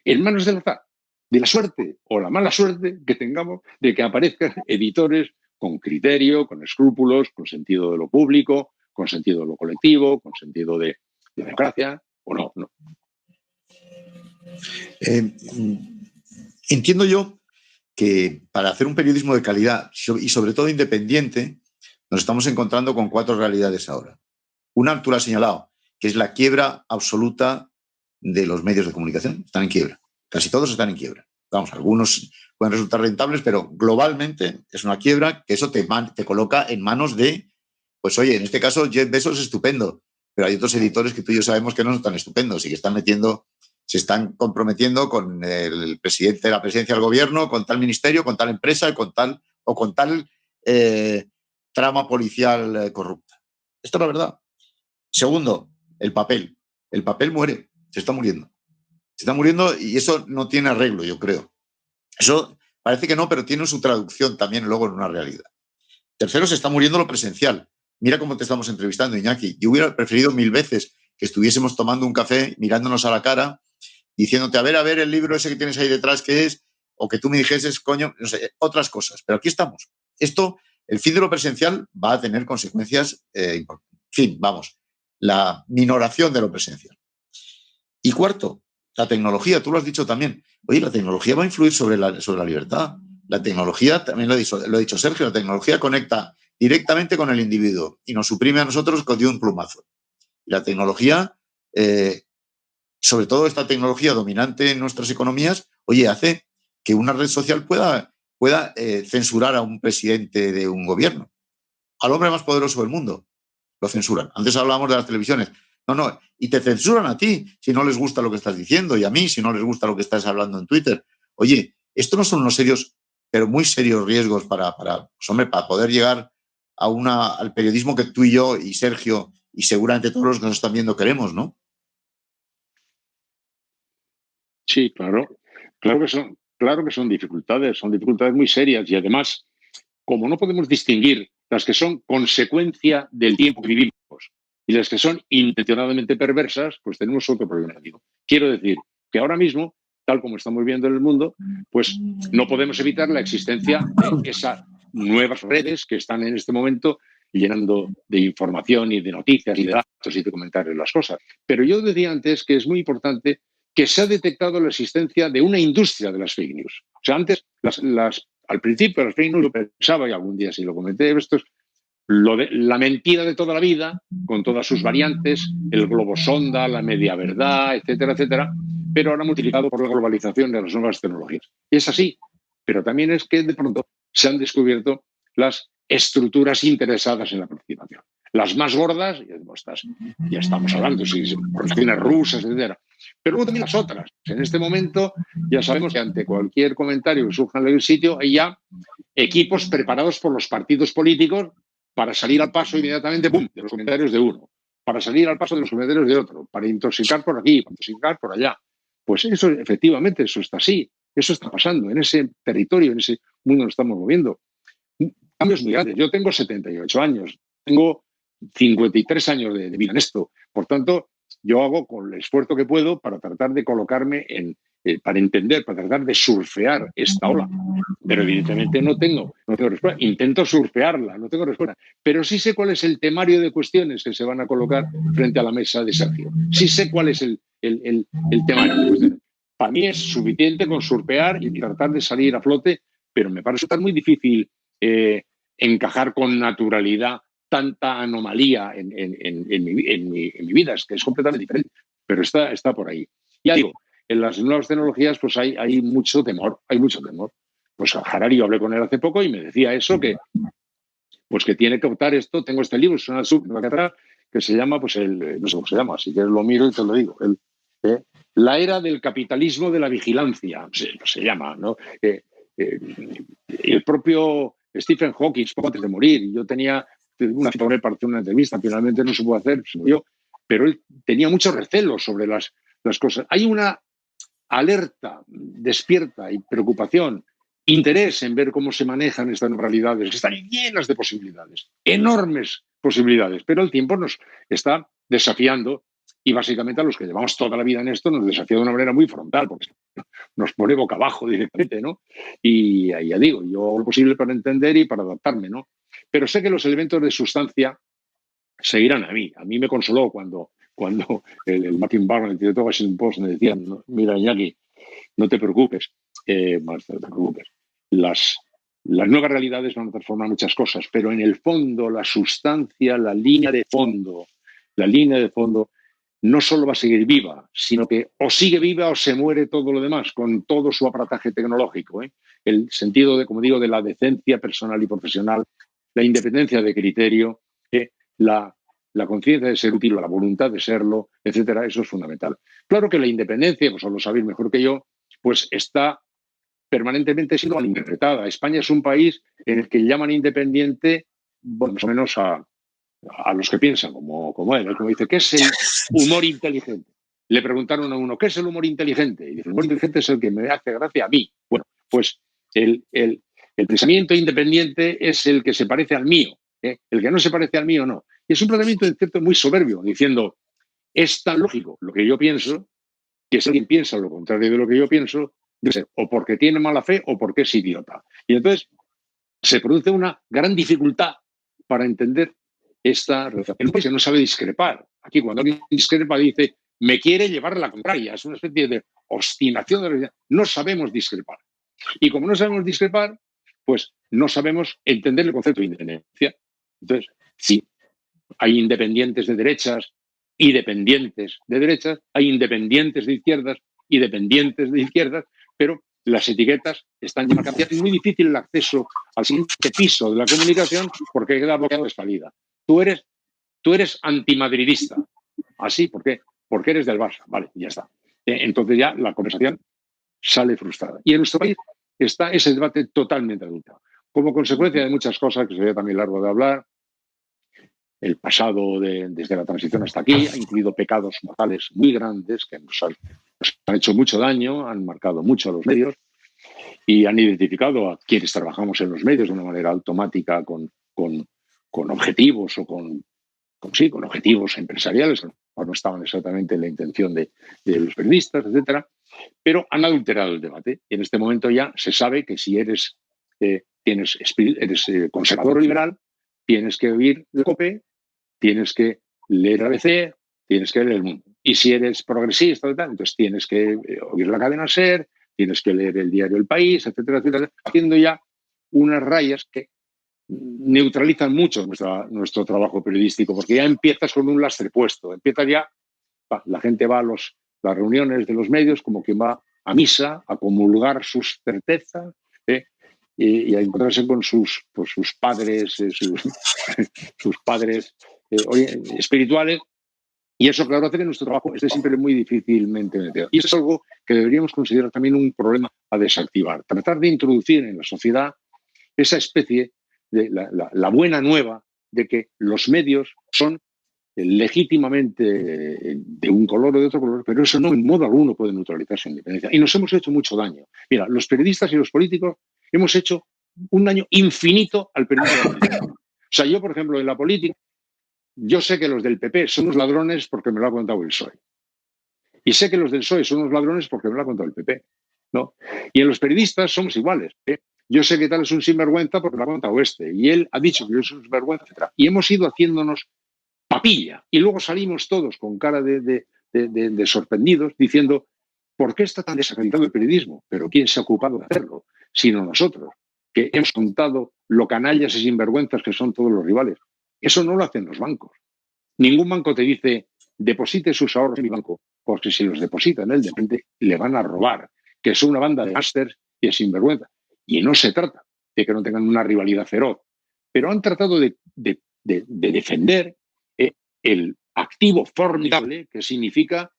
En manos del azar. De la suerte o la mala suerte que tengamos de que aparezcan editores con criterio, con escrúpulos, con sentido de lo público, con sentido de lo colectivo, con sentido de democracia, o no. Entiendo yo que para hacer un periodismo de calidad y sobre todo independiente, nos estamos encontrando con 4 realidades ahora. Una, tú la has señalado, que es la quiebra absoluta de los medios de comunicación. Están en quiebra. Casi todos están en quiebra. Vamos, algunos pueden resultar rentables, pero globalmente es una quiebra que eso te coloca en manos de, pues oye, en este caso Jeff Bezos es estupendo, pero hay otros editores que tú y yo sabemos que no son tan estupendos y que se están comprometiendo con el presidente de la presidencia del gobierno, con tal ministerio, con tal empresa, con tal trama policial corrupta. Esto es la verdad. Segundo, el papel. El papel muere, se está muriendo. Se está muriendo y eso no tiene arreglo, yo creo. Eso parece que no, pero tiene su traducción también luego en una realidad. Tercero, se está muriendo lo presencial. Mira cómo te estamos entrevistando, Iñaki. Yo hubiera preferido 1000 veces que estuviésemos tomando un café, mirándonos a la cara, diciéndote, a ver, el libro ese que tienes ahí detrás, ¿qué es? O que tú me dijeses, coño, no sé, otras cosas. Pero aquí estamos. Esto, el fin de lo presencial va a tener consecuencias importantes. En fin, vamos, la minoración de lo presencial. Y cuarto, la tecnología, tú lo has dicho también. Oye, la tecnología va a influir sobre la libertad. La tecnología, también lo ha dicho Sergio, la tecnología conecta directamente con el individuo y nos suprime a nosotros de un plumazo. Y la tecnología, sobre todo esta tecnología dominante en nuestras economías, oye, hace que una red social pueda censurar a un presidente de un gobierno. Al hombre más poderoso del mundo lo censuran. Antes hablábamos de las televisiones. No, y te censuran a ti si no les gusta lo que estás diciendo y a mí si no les gusta lo que estás hablando en Twitter. Oye, esto no son unos serios, pero muy serios riesgos para poder llegar al periodismo que tú y yo y Sergio y seguramente todos los que nos están viendo queremos, ¿no? Sí, claro. Claro que son dificultades muy serias y además, como no podemos distinguir las que son consecuencia del tiempo que vivimos y las que son intencionadamente perversas, pues tenemos otro problema. Quiero decir que ahora mismo, tal como estamos viendo en el mundo, pues no podemos evitar la existencia de esas nuevas redes que están en este momento llenando de información y de noticias y de datos y de comentarios las cosas. Pero yo decía antes que es muy importante que se ha detectado la existencia de una industria de las fake news. O sea, antes, al principio, las fake news, yo pensaba, y algún día sí lo comenté, esto es la mentira de toda la vida, con todas sus variantes, el globo sonda, la media verdad, etcétera, etcétera, pero ahora multiplicado por la globalización de las nuevas tecnologías. Y es así, pero también es que de pronto se han descubierto las estructuras interesadas en la participación. Las más gordas, ya estamos hablando, sí, organizaciones rusas, etcétera. Pero luego también las otras. En este momento ya sabemos que ante cualquier comentario que surja en el sitio hay ya equipos preparados por los partidos políticos para salir al paso inmediatamente, ¡pum!, de los comentarios de uno, para salir al paso de los comentarios de otro, para intoxicar por aquí, para intoxicar por allá. Pues eso, efectivamente, eso está así, eso está pasando en ese territorio, en ese mundo nos estamos moviendo. Cambios muy grandes. Yo tengo 78 años, tengo 53 años de vida en esto. Por tanto, yo hago con el esfuerzo que puedo para tratar de colocarme para entender, para tratar de surfear esta ola. Pero evidentemente no tengo respuesta. Intento surfearla, no tengo respuesta. Pero sí sé cuál es el temario de cuestiones que se van a colocar frente a la mesa de Sergio. Sí sé cuál es el temario de cuestiones. Para mí es suficiente con surfear y tratar de salir a flote, pero me parece tan muy difícil encajar con naturalidad tanta anomalía en mi vida, es que es completamente diferente, pero está por ahí. Ya digo, en las nuevas tecnologías pues hay mucho temor, Pues Harari, yo hablé con él hace poco y me decía eso, que tiene que optar esto. Tengo este libro, es una que se llama, no sé cómo se llama, si quieres lo miro y te lo digo, La era del capitalismo de la vigilancia, se llama, ¿no? El propio Stephen Hawking, poco antes de morir, yo tenía una cita con él para hacer una entrevista, finalmente no se pudo hacer, pero él tenía mucho recelo sobre las cosas. Hay una alerta despierta y preocupación, interés en ver cómo se manejan estas realidades, que están llenas de posibilidades, enormes posibilidades, pero el tiempo nos está desafiando y básicamente a los que llevamos toda la vida en esto nos desafía de una manera muy frontal, porque nos pone boca abajo directamente, ¿no? Y ahí ya digo, yo hago lo posible para entender y para adaptarme, ¿no? Pero sé que los elementos de sustancia seguirán a mí. A mí me consoló cuando el Martin Barron, el director de Washington Post, me decía, mira, Iñaki, no te preocupes, no te preocupes. Las nuevas realidades van a transformar muchas cosas, pero en el fondo, la sustancia, la línea de fondo, no solo va a seguir viva, sino que o sigue viva o se muere todo lo demás, con todo su aparataje tecnológico. El sentido de, como digo, de la decencia personal y profesional, la independencia de criterio, la conciencia de ser útil, la voluntad de serlo, etcétera, eso es fundamental. Claro que la independencia, pues lo sabéis mejor que yo, pues está permanentemente siendo malinterpretada. España es un país en el que llaman independiente, bueno, más o menos a los que piensan como él, como dice, ¿qué es el humor inteligente? Le preguntaron a uno, ¿qué es el humor inteligente? Y dice, el humor inteligente es el que me hace gracia a mí. Bueno, pues el pensamiento independiente es el que se parece al mío, ¿eh? El que no se parece al mío no. Y es un planteamiento en cierto muy soberbio, diciendo, es tan lógico lo que yo pienso, que si alguien piensa lo contrario de lo que yo pienso, debe ser o porque tiene mala fe o porque es idiota. Y entonces se produce una gran dificultad para entender esta relación. El país no sabe discrepar. Aquí cuando alguien discrepa dice, me quiere llevar la contraria. Es una especie de obstinación de la realidad. No sabemos discrepar. Y como no sabemos discrepar, pues no sabemos entender el concepto de independencia. Entonces, sí, hay independientes de derechas y dependientes de derechas, hay independientes de izquierdas y dependientes de izquierdas, pero las etiquetas están ya marcadas. Es muy difícil el acceso al siguiente piso de la comunicación porque queda bloqueado de salida. Tú eres antimadridista. ¿Así? ¿Por qué? Porque eres del Barça. Vale, ya está. Entonces ya la conversación sale frustrada. Y en nuestro país está ese debate totalmente adulterado. Como consecuencia de muchas cosas que sería también largo de hablar, el pasado desde la transición hasta aquí ha incluido pecados morales muy grandes que nos han hecho mucho daño, han marcado mucho a los medios y han identificado a quienes trabajamos en los medios de una manera automática con objetivos o con objetivos empresariales, que no estaban exactamente en la intención de los periodistas, etcétera, pero han adulterado el debate. Y en este momento ya se sabe que si eres conservador o liberal, tienes que oír el COPE, tienes que leer ABC, tienes que leer El Mundo. Y si eres progresista, entonces tienes que oír la cadena SER, tienes que leer el diario El País, etcétera, etcétera, haciendo ya unas rayas que neutralizan mucho nuestro trabajo periodístico, porque ya empiezas con un lastre puesto, empieza ya, la gente va a las reuniones de los medios como quien va a misa, a comulgar sus certezas, y a encontrarse con sus padres, sus padres espirituales, y eso, claro, hace que nuestro trabajo esté siempre muy difícilmente metido. Y eso es algo que deberíamos considerar también un problema a desactivar. Tratar de introducir en la sociedad esa especie de la buena nueva de que los medios son legítimamente de un color o de otro color, pero eso no en modo alguno puede neutralizar su independencia. Y nos hemos hecho mucho daño. Mira, los periodistas y los políticos hemos hecho un daño infinito al periodismo. O sea, yo, por ejemplo, en la política, yo sé que los del PP son unos ladrones porque me lo ha contado el PSOE. Y sé que los del PSOE son unos ladrones porque me lo ha contado el PP, ¿no? Y en los periodistas somos iguales. Yo sé que tal es un sinvergüenza porque lo ha contado este. Y él ha dicho que yo soy un sinvergüenza, etc. Y hemos ido haciéndonos papilla. Y luego salimos todos con cara de sorprendidos diciendo, ¿por qué está tan desacreditado el periodismo? Pero ¿quién se ha ocupado de hacerlo? Sino nosotros, que hemos contado lo canallas y sinvergüenzas que son todos los rivales. Eso no lo hacen los bancos. Ningún banco te dice, deposite sus ahorros en mi banco, porque si los deposita en él, de repente le van a robar, que son una banda de másters y de sinvergüenza. Y no se trata de que no tengan una rivalidad feroz, pero han tratado de defender el activo formidable que significa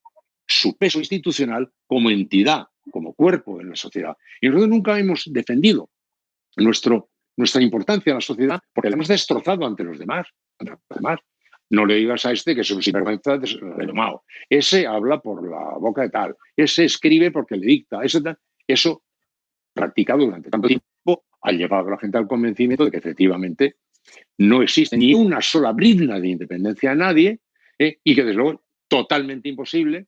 su peso institucional como entidad, como cuerpo en la sociedad. Y nosotros nunca hemos defendido nuestra importancia en la sociedad porque la hemos destrozado ante los demás. No le digas a este que es un sinvergüenza redomado. Ese habla por la boca de tal. Ese escribe porque le dicta. Eso practicado durante tanto tiempo ha llevado a la gente al convencimiento de que efectivamente no existe ni una sola brizna de independencia de nadie y que desde luego es totalmente imposible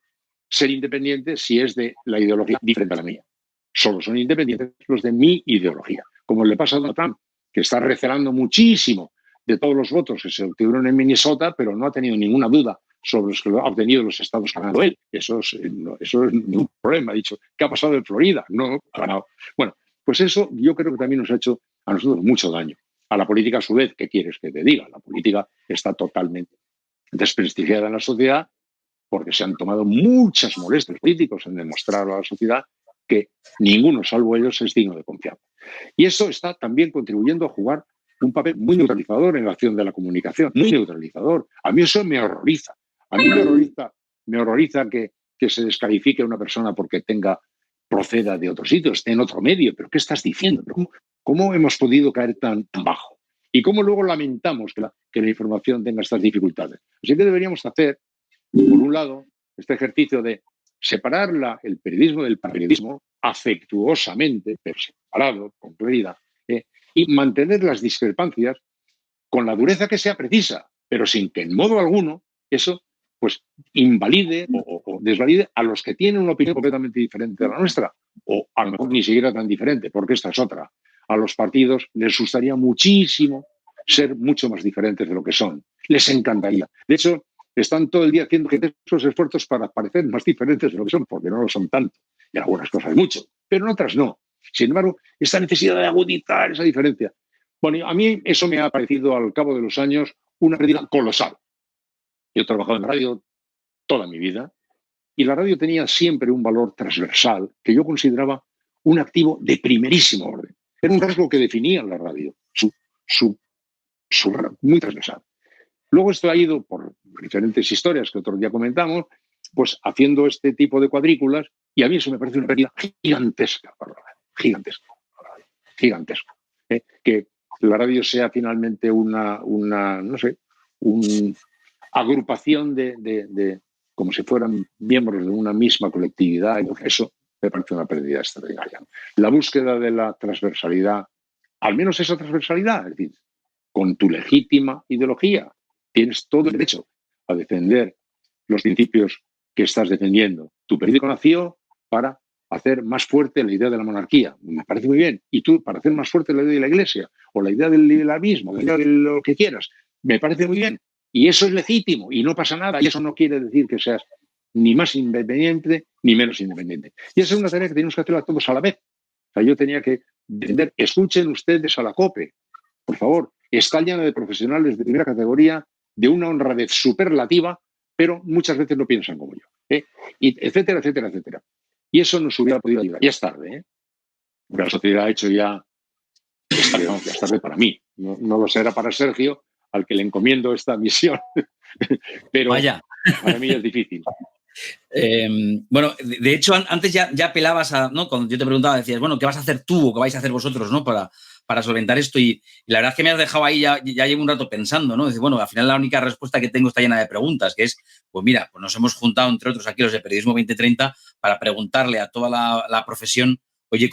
ser independiente si es de la ideología diferente a la mía. Solo son independientes los de mi ideología. Como le pasa a Donald Trump, que está recelando muchísimo de todos los votos que se obtuvieron en Minnesota, pero no ha tenido ninguna duda sobre los que lo ha obtenido los estados que ha ganado él. Eso es ningún problema. Ha dicho, ¿qué ha pasado en Florida? No, ha ganado. Bueno, pues eso yo creo que también nos ha hecho a nosotros mucho daño. A la política, a su vez, ¿qué quieres que te diga? La política está totalmente desprestigiada en la sociedad porque se han tomado muchas molestias políticos en demostrar a la sociedad que ninguno, salvo ellos, es digno de confianza. Y eso está también contribuyendo a jugar un papel muy neutralizador en la acción de la comunicación, muy neutralizador. A mí eso me horroriza. A mí me horroriza que se descalifique a una persona porque proceda de otro sitio, esté en otro medio. ¿Pero qué estás diciendo? ¿Cómo hemos podido caer tan bajo? Y cómo luego lamentamos que la información tenga estas dificultades. Así que deberíamos hacer, por un lado, este ejercicio de separar el periodismo del periodismo, afectuosamente, pero separado, con claridad, y mantener las discrepancias con la dureza que sea precisa, pero sin que en modo alguno eso pues invalide o desvalide a los que tienen una opinión completamente diferente de la nuestra, o a lo mejor ni siquiera tan diferente, porque esta es otra. A los partidos les gustaría muchísimo ser mucho más diferentes de lo que son. Les encantaría. De hecho, están todo el día haciendo esos esfuerzos para parecer más diferentes de lo que son, porque no lo son tanto. Y en algunas cosas mucho, pero en otras no. Sin embargo, esta necesidad de agudizar esa diferencia. Bueno, a mí eso me ha parecido al cabo de los años una pérdida colosal. Yo he trabajado en radio toda mi vida y la radio tenía siempre un valor transversal que yo consideraba un activo de primerísimo orden. Era un rasgo que definía la radio, muy transversal. Luego esto ha ido, por diferentes historias que otro día comentamos, pues haciendo este tipo de cuadrículas, y a mí eso me parece una pérdida gigantesca para la radio, gigantesca. Que la radio sea finalmente una agrupación de como si fueran miembros de una misma colectividad, y eso me parece una pérdida extraordinaria. La búsqueda de la transversalidad, al menos esa transversalidad, es decir, con tu legítima ideología, tienes todo el derecho a defender los principios que estás defendiendo. Tu periódico nació para hacer más fuerte la idea de la monarquía. Me parece muy bien. Y tú, para hacer más fuerte la idea de la Iglesia, o la idea del liberalismo, la idea de lo que quieras, me parece muy bien. Y eso es legítimo y no pasa nada. Y eso no quiere decir que seas ni más independiente ni menos independiente. Y esa es una tarea que tenemos que hacerla todos a la vez. O sea, yo tenía que entender, escuchen ustedes a la COPE, por favor, está llena de profesionales de primera categoría, de una honradez superlativa, pero muchas veces no piensan como yo. Y etcétera, etcétera, etcétera. Y eso nos hubiera podido ayudar. Ya es tarde, porque la sociedad ha hecho ya es tarde para mí. No lo será para Sergio, al que le encomiendo esta misión. Pero vaya, para mí es difícil. Bueno, de hecho, antes ya apelabas a, ¿no? Cuando yo te preguntaba, decías, bueno, ¿qué vas a hacer tú o qué vais a hacer vosotros, ¿no? Para solventar esto. Y la verdad es que me has dejado ahí, ya llevo un rato pensando, ¿no? Decir, bueno, al final la única respuesta que tengo está llena de preguntas, que es, pues mira, pues nos hemos juntado, entre otros, aquí los de Periodismo 2030 para preguntarle a toda la profesión, oye,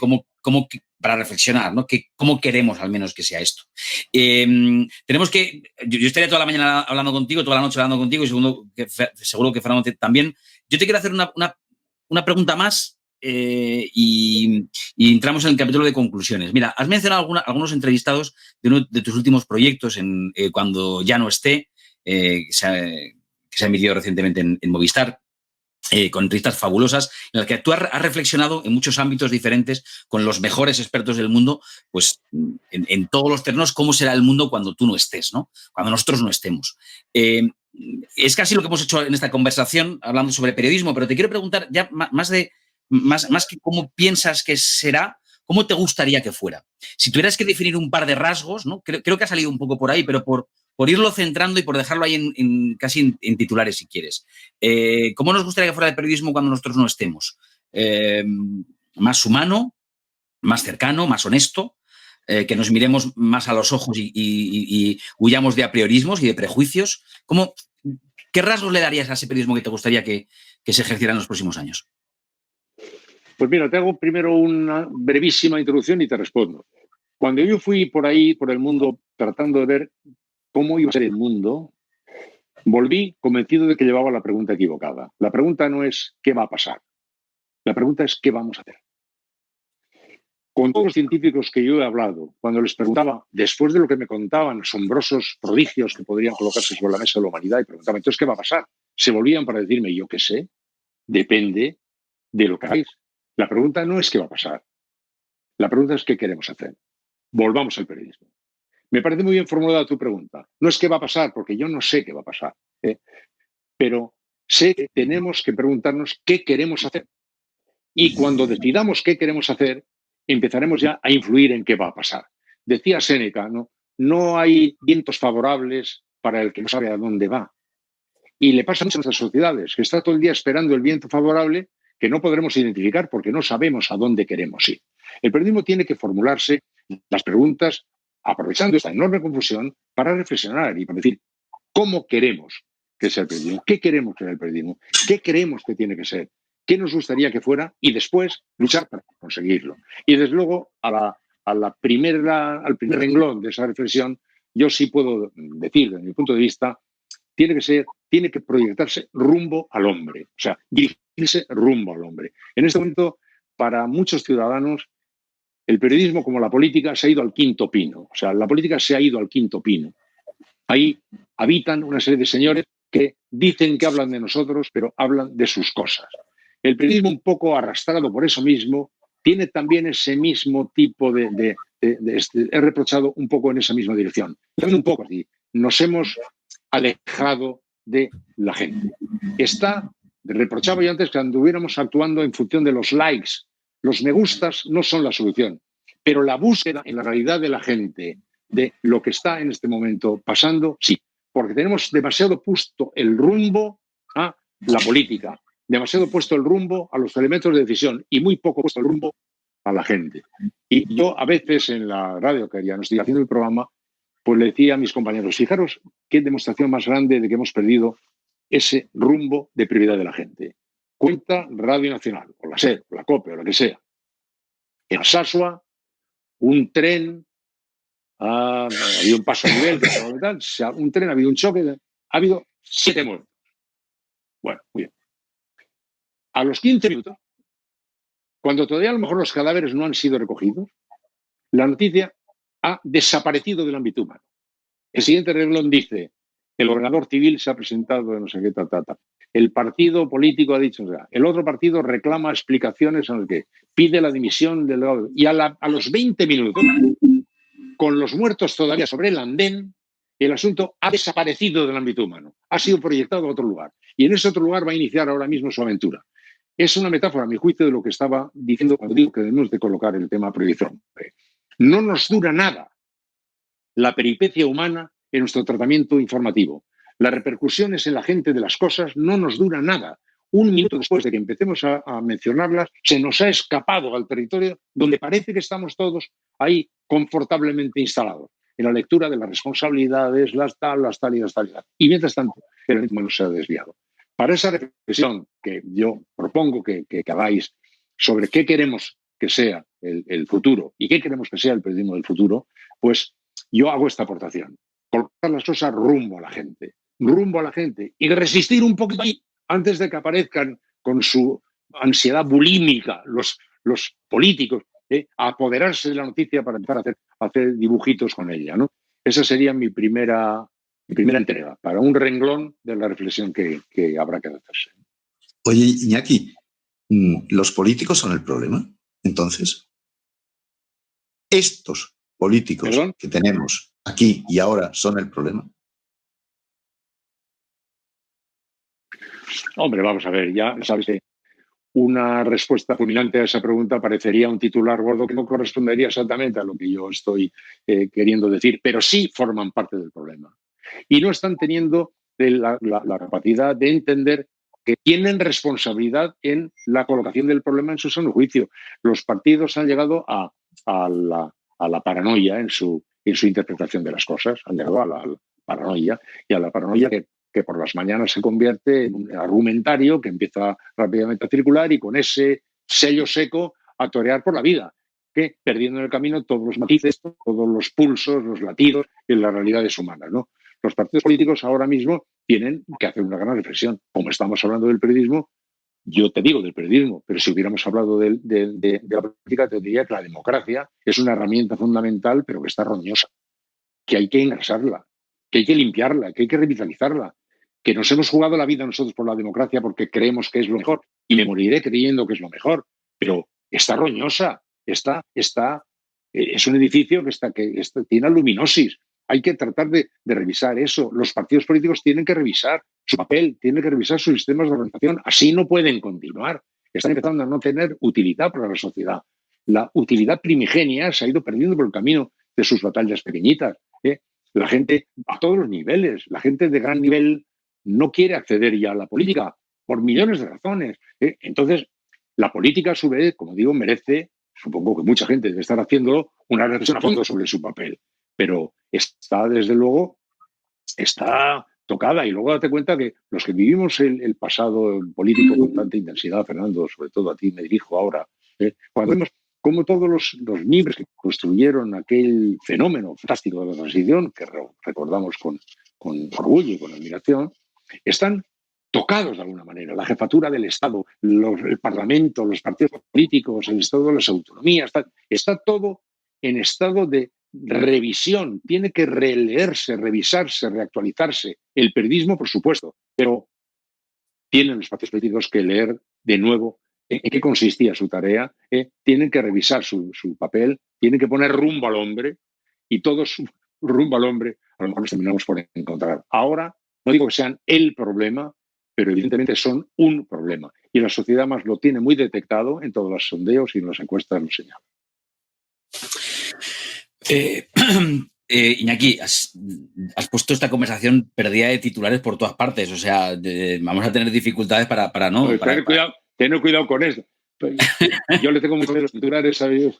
para reflexionar, ¿no? ¿Cómo queremos al menos que sea esto? Tenemos que, yo estaría toda la mañana hablando contigo, toda la noche hablando contigo, y seguro que Fernando también. Yo te quiero hacer una pregunta más y entramos en el capítulo de conclusiones. Mira, has mencionado algunos entrevistados de uno de tus últimos proyectos cuando ya no esté, que se ha emitido recientemente en Movistar, con entrevistas fabulosas, en las que tú has reflexionado en muchos ámbitos diferentes con los mejores expertos del mundo, pues en todos los terrenos, cómo será el mundo cuando tú no estés, ¿no? Cuando nosotros no estemos. Es casi lo que hemos hecho en esta conversación, hablando sobre periodismo, pero te quiero preguntar ya más que cómo piensas que será, ¿cómo te gustaría que fuera? Si tuvieras que definir un par de rasgos, ¿no? Creo que ha salido un poco por ahí, pero por irlo centrando y por dejarlo ahí casi en titulares, si quieres. ¿Cómo nos gustaría que fuera el periodismo cuando nosotros no estemos? ¿Más humano, más cercano, más honesto? Que nos miremos más a los ojos y huyamos de apriorismos y de prejuicios. ¿Qué rasgos le darías a ese periodismo que te gustaría que se ejerciera en los próximos años? Pues mira, te hago primero una brevísima introducción y te respondo. Cuando yo fui por ahí, por el mundo, tratando de ver cómo iba a ser el mundo, volví convencido de que llevaba la pregunta equivocada. La pregunta no es ¿qué va a pasar? La pregunta es ¿qué vamos a hacer? Con todos los científicos que yo he hablado, cuando les preguntaba, después de lo que me contaban, asombrosos prodigios que podrían colocarse sobre la mesa de la humanidad, y preguntaba, entonces, ¿qué va a pasar? Se volvían para decirme, yo qué sé, depende de lo que hagáis. La pregunta no es qué va a pasar. La pregunta es qué queremos hacer. Volvamos al periodismo. Me parece muy bien formulada tu pregunta. No es qué va a pasar, porque yo no sé qué va a pasar. Pero sé que tenemos que preguntarnos qué queremos hacer. Y cuando decidamos qué queremos hacer, empezaremos ya a influir en qué va a pasar. Decía Séneca, no hay vientos favorables para el que no sabe a dónde va. Y le pasa mucho a nuestras sociedades, que está todo el día esperando el viento favorable que no podremos identificar porque no sabemos a dónde queremos ir. El periodismo tiene que formularse las preguntas aprovechando esta enorme confusión para reflexionar y para decir cómo queremos que sea el periodismo, qué queremos que sea el periodismo, qué creemos que tiene que ser. qué nos gustaría que fuera y después luchar para conseguirlo. Y desde luego, al primer renglón de esa reflexión, yo sí puedo decir, desde mi punto de vista, tiene que proyectarse rumbo al hombre, o sea, dirigirse rumbo al hombre. En este momento, para muchos ciudadanos, el periodismo como la política se ha ido al quinto pino, o sea, la política se ha ido al quinto pino. Ahí habitan una serie de señores que dicen que hablan de nosotros, pero hablan de sus cosas. El periodismo, un poco arrastrado por eso mismo, tiene también ese mismo tipo he reprochado un poco en esa misma dirección. También un poco así. Nos hemos alejado de la gente. Reprochaba yo antes que anduviéramos actuando en función de los likes. Los me gustas no son la solución, pero la búsqueda en la realidad de la gente de lo que está en este momento pasando, sí, porque tenemos demasiado puesto el rumbo a la política, demasiado puesto el rumbo a los elementos de decisión y muy poco puesto el rumbo a la gente. Y yo a veces en la radio, que ya no estoy haciendo el programa, pues le decía a mis compañeros, fijaros qué demostración más grande de que hemos perdido ese rumbo de prioridad de la gente. Cuenta Radio Nacional, o la SER, o la COPE, o lo que sea. En Alsasua, un tren, había un paso a nivel, un tren, ha habido un choque, ha habido 7 muertos. Bueno, muy bien. A los 15 minutos, cuando todavía a lo mejor los cadáveres no han sido recogidos, la noticia ha desaparecido del ámbito humano. El siguiente renglón dice, el gobernador civil se ha presentado en no sé qué, el partido político ha dicho, o sea, el otro partido reclama explicaciones en el que pide la dimisión del... Y a los 20 minutos, con los muertos todavía sobre el andén, el asunto ha desaparecido del ámbito humano, ha sido proyectado a otro lugar. Y en ese otro lugar va a iniciar ahora mismo su aventura. Es una metáfora, a mi juicio, de lo que estaba diciendo cuando digo que debemos de colocar el tema prohibición. No nos dura nada la peripecia humana en nuestro tratamiento informativo. Las repercusiones en la gente de las cosas no nos dura nada. Un minuto después de que empecemos a mencionarlas, se nos ha escapado al territorio donde parece que estamos todos ahí confortablemente instalados, en la lectura de las responsabilidades, las tal. Y mientras tanto, el ritmo no se ha desviado. Para esa reflexión que yo propongo que hagáis sobre qué queremos que sea el futuro y qué queremos que sea el periodismo del futuro, pues yo hago esta aportación. Colocar las cosas rumbo a la gente y resistir un poquito ahí antes de que aparezcan con su ansiedad bulímica los políticos, a apoderarse de la noticia para empezar a hacer dibujitos con ella, ¿no? Esa sería mi primera entrega, para un renglón de la reflexión que habrá que hacerse. Oye, Iñaki, ¿los políticos son el problema? Entonces, estos políticos que tenemos aquí y ahora son el problema. Hombre, vamos a ver, ya sabes que una respuesta fulminante a esa pregunta parecería un titular gordo que no correspondería exactamente a lo que yo estoy queriendo decir, pero sí forman parte del problema. Y no están teniendo la capacidad de entender que tienen responsabilidad en la colocación del problema en su sano juicio. Los partidos han llegado a la paranoia en su interpretación de las cosas, han llegado a la paranoia, y a la paranoia que por las mañanas se convierte en un argumentario que empieza rápidamente a circular y con ese sello seco a torear por la vida, que perdiendo en el camino todos los matices, todos los pulsos, los latidos en las realidades humanas, ¿no? Los partidos políticos ahora mismo tienen que hacer una gran reflexión. Como estamos hablando del periodismo, yo te digo del periodismo, pero si hubiéramos hablado de la política, te diría que la democracia es una herramienta fundamental, pero que está roñosa, que hay que engrasarla, que hay que limpiarla, que hay que revitalizarla, que nos hemos jugado la vida nosotros por la democracia porque creemos que es lo mejor y me moriré creyendo que es lo mejor, pero está roñosa, es un edificio que tiene aluminosis. Hay que tratar de revisar eso. Los partidos políticos tienen que revisar su papel, tienen que revisar sus sistemas de organización. Así no pueden continuar. Están empezando a no tener utilidad para la sociedad. La utilidad primigenia se ha ido perdiendo por el camino de sus batallas pequeñitas. La gente, a todos los niveles, la gente de gran nivel no quiere acceder ya a la política por millones de razones. Entonces, la política, a su vez, como digo, merece, supongo que mucha gente debe estar haciéndolo, una reflexión a fondo sobre su papel. Pero está, desde luego, está tocada. Y luego date cuenta que los que vivimos el pasado político con tanta intensidad, Fernando, sobre todo a ti me dirijo ahora, cuando vemos cómo todos los miembros que construyeron aquel fenómeno fantástico de la transición, que recordamos con orgullo y con admiración, están tocados de alguna manera. La jefatura del Estado, el Parlamento, los partidos políticos, el Estado de las autonomías, está todo en estado de revisión. Tiene que releerse, revisarse, reactualizarse. El periodismo, por supuesto, pero tienen los partidos políticos que leer de nuevo en qué consistía su tarea, tienen que revisar su papel, tienen que poner rumbo al hombre, y todos rumbo al hombre a lo mejor nos terminamos por encontrar. Ahora, no digo que sean el problema, pero evidentemente son un problema. Y la sociedad más lo tiene muy detectado en todos los sondeos y en las encuestas lo señalan. Iñaki, has puesto esta conversación perdida de titulares por todas partes. O sea, vamos a tener dificultades para no. Tener cuidado con eso. Yo le tengo muchos de los titulares, ¿sabes?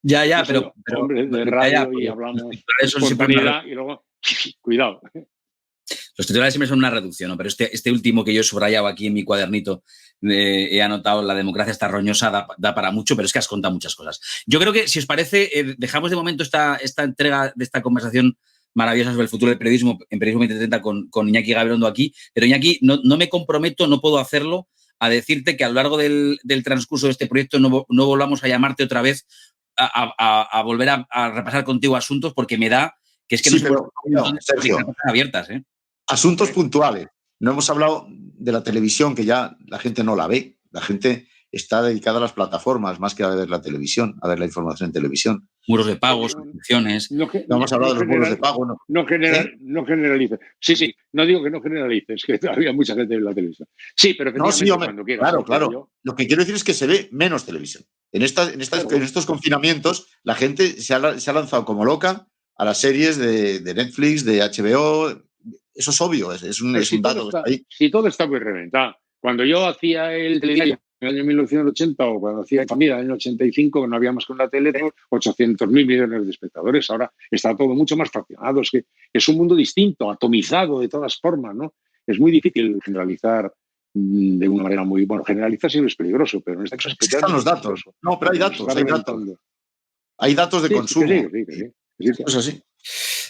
Ya, pero hombre de radio y hablamos espontaneidad y luego, cuidado. Los titulares siempre son una reducción, ¿no? Pero este último que yo he subrayado aquí en mi cuadernito, he anotado, la democracia está roñosa, da para mucho, pero es que has contado muchas cosas. Yo creo que, si os parece, dejamos de momento esta entrega de esta conversación maravillosa sobre el futuro del periodismo en Periodismo 2030 con Iñaki Gabilondo aquí. Pero, Iñaki, no me comprometo, no puedo hacerlo, a decirte que a lo largo del transcurso de este proyecto no volvamos a llamarte otra vez a volver a repasar contigo asuntos, porque me da que es que sí, no Sergio, abiertas, ¿eh? Asuntos puntuales. No hemos hablado de la televisión, que ya la gente no la ve. La gente está dedicada a las plataformas más que a ver la televisión, a ver la información en televisión. Muros de pago, suscripciones. No hemos hablado de los muros de pago, ¿no? No generalices. Sí, no digo que no generalices, que todavía mucha gente ve la televisión. Sí, pero cuando quieras. Claro. Lo que quiero decir es que se ve menos televisión. En estos confinamientos, la gente se ha lanzado como loca a las series de Netflix, de HBO. Eso es obvio, es un dato. Si todo está muy reventado. Cuando yo hacía el telediario en el año 1980 o cuando hacía Familia en el año 85, que no había más que una tele, tenemos 800.000 millones de espectadores. Ahora está todo mucho más fraccionado. Es que es un mundo distinto, atomizado de todas formas, ¿no? Es muy difícil generalizar de una manera muy... Bueno, generalizar siempre es peligroso, pero en este caso están los datos. No, pero hay datos. Hay datos de consumo. Sí. Eso es así.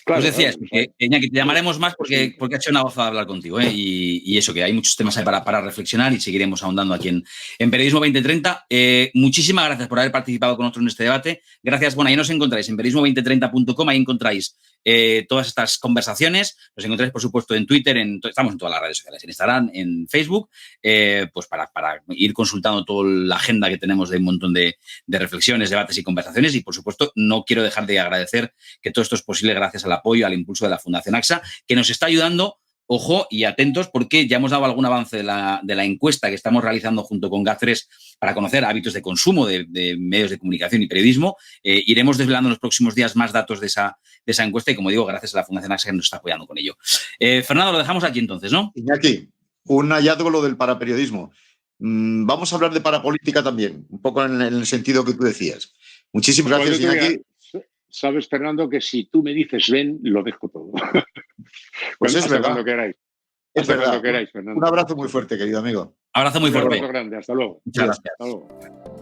Claro, pues decías, Iñaki, te llamaremos más porque ha sido una gozada hablar contigo, ¿eh? Y eso, que hay muchos temas ahí para reflexionar, y seguiremos ahondando aquí en Periodismo 2030. Muchísimas gracias por haber participado con nosotros en este debate. Gracias. Bueno, ahí nos encontráis en periodismo2030.com, ahí encontráis todas estas conversaciones. Nos encontráis, por supuesto, en Twitter, estamos en todas las redes sociales, en Instagram, en Facebook, pues para ir consultando toda la agenda que tenemos de un montón de reflexiones, debates y conversaciones. Y, por supuesto, no quiero dejar de agradecer que todo esto es posible gracias al apoyo, al impulso de la Fundación AXA, que nos está ayudando. Ojo y atentos, porque ya hemos dado algún avance de la encuesta que estamos realizando junto con GAT3 para conocer hábitos de consumo de medios de comunicación y periodismo. Iremos desvelando en los próximos días más datos de esa encuesta, y, como digo, gracias a la Fundación AXA que nos está apoyando con ello. Fernando, lo dejamos aquí entonces, ¿no? Iñaki, un hallazgo lo del paraperiodismo. Vamos a hablar de parapolítica también, un poco en el sentido que tú decías. Muchísimas gracias, Iñaki. Sabes, Fernando, que si tú me dices ven, lo dejo todo. Pues es verdad. Cuando queráis. Es verdad. Cuando queráis, Fernando. Un abrazo muy fuerte, querido amigo. Abrazo muy fuerte. Un abrazo grande. Hasta luego. Muchas gracias. Hasta luego.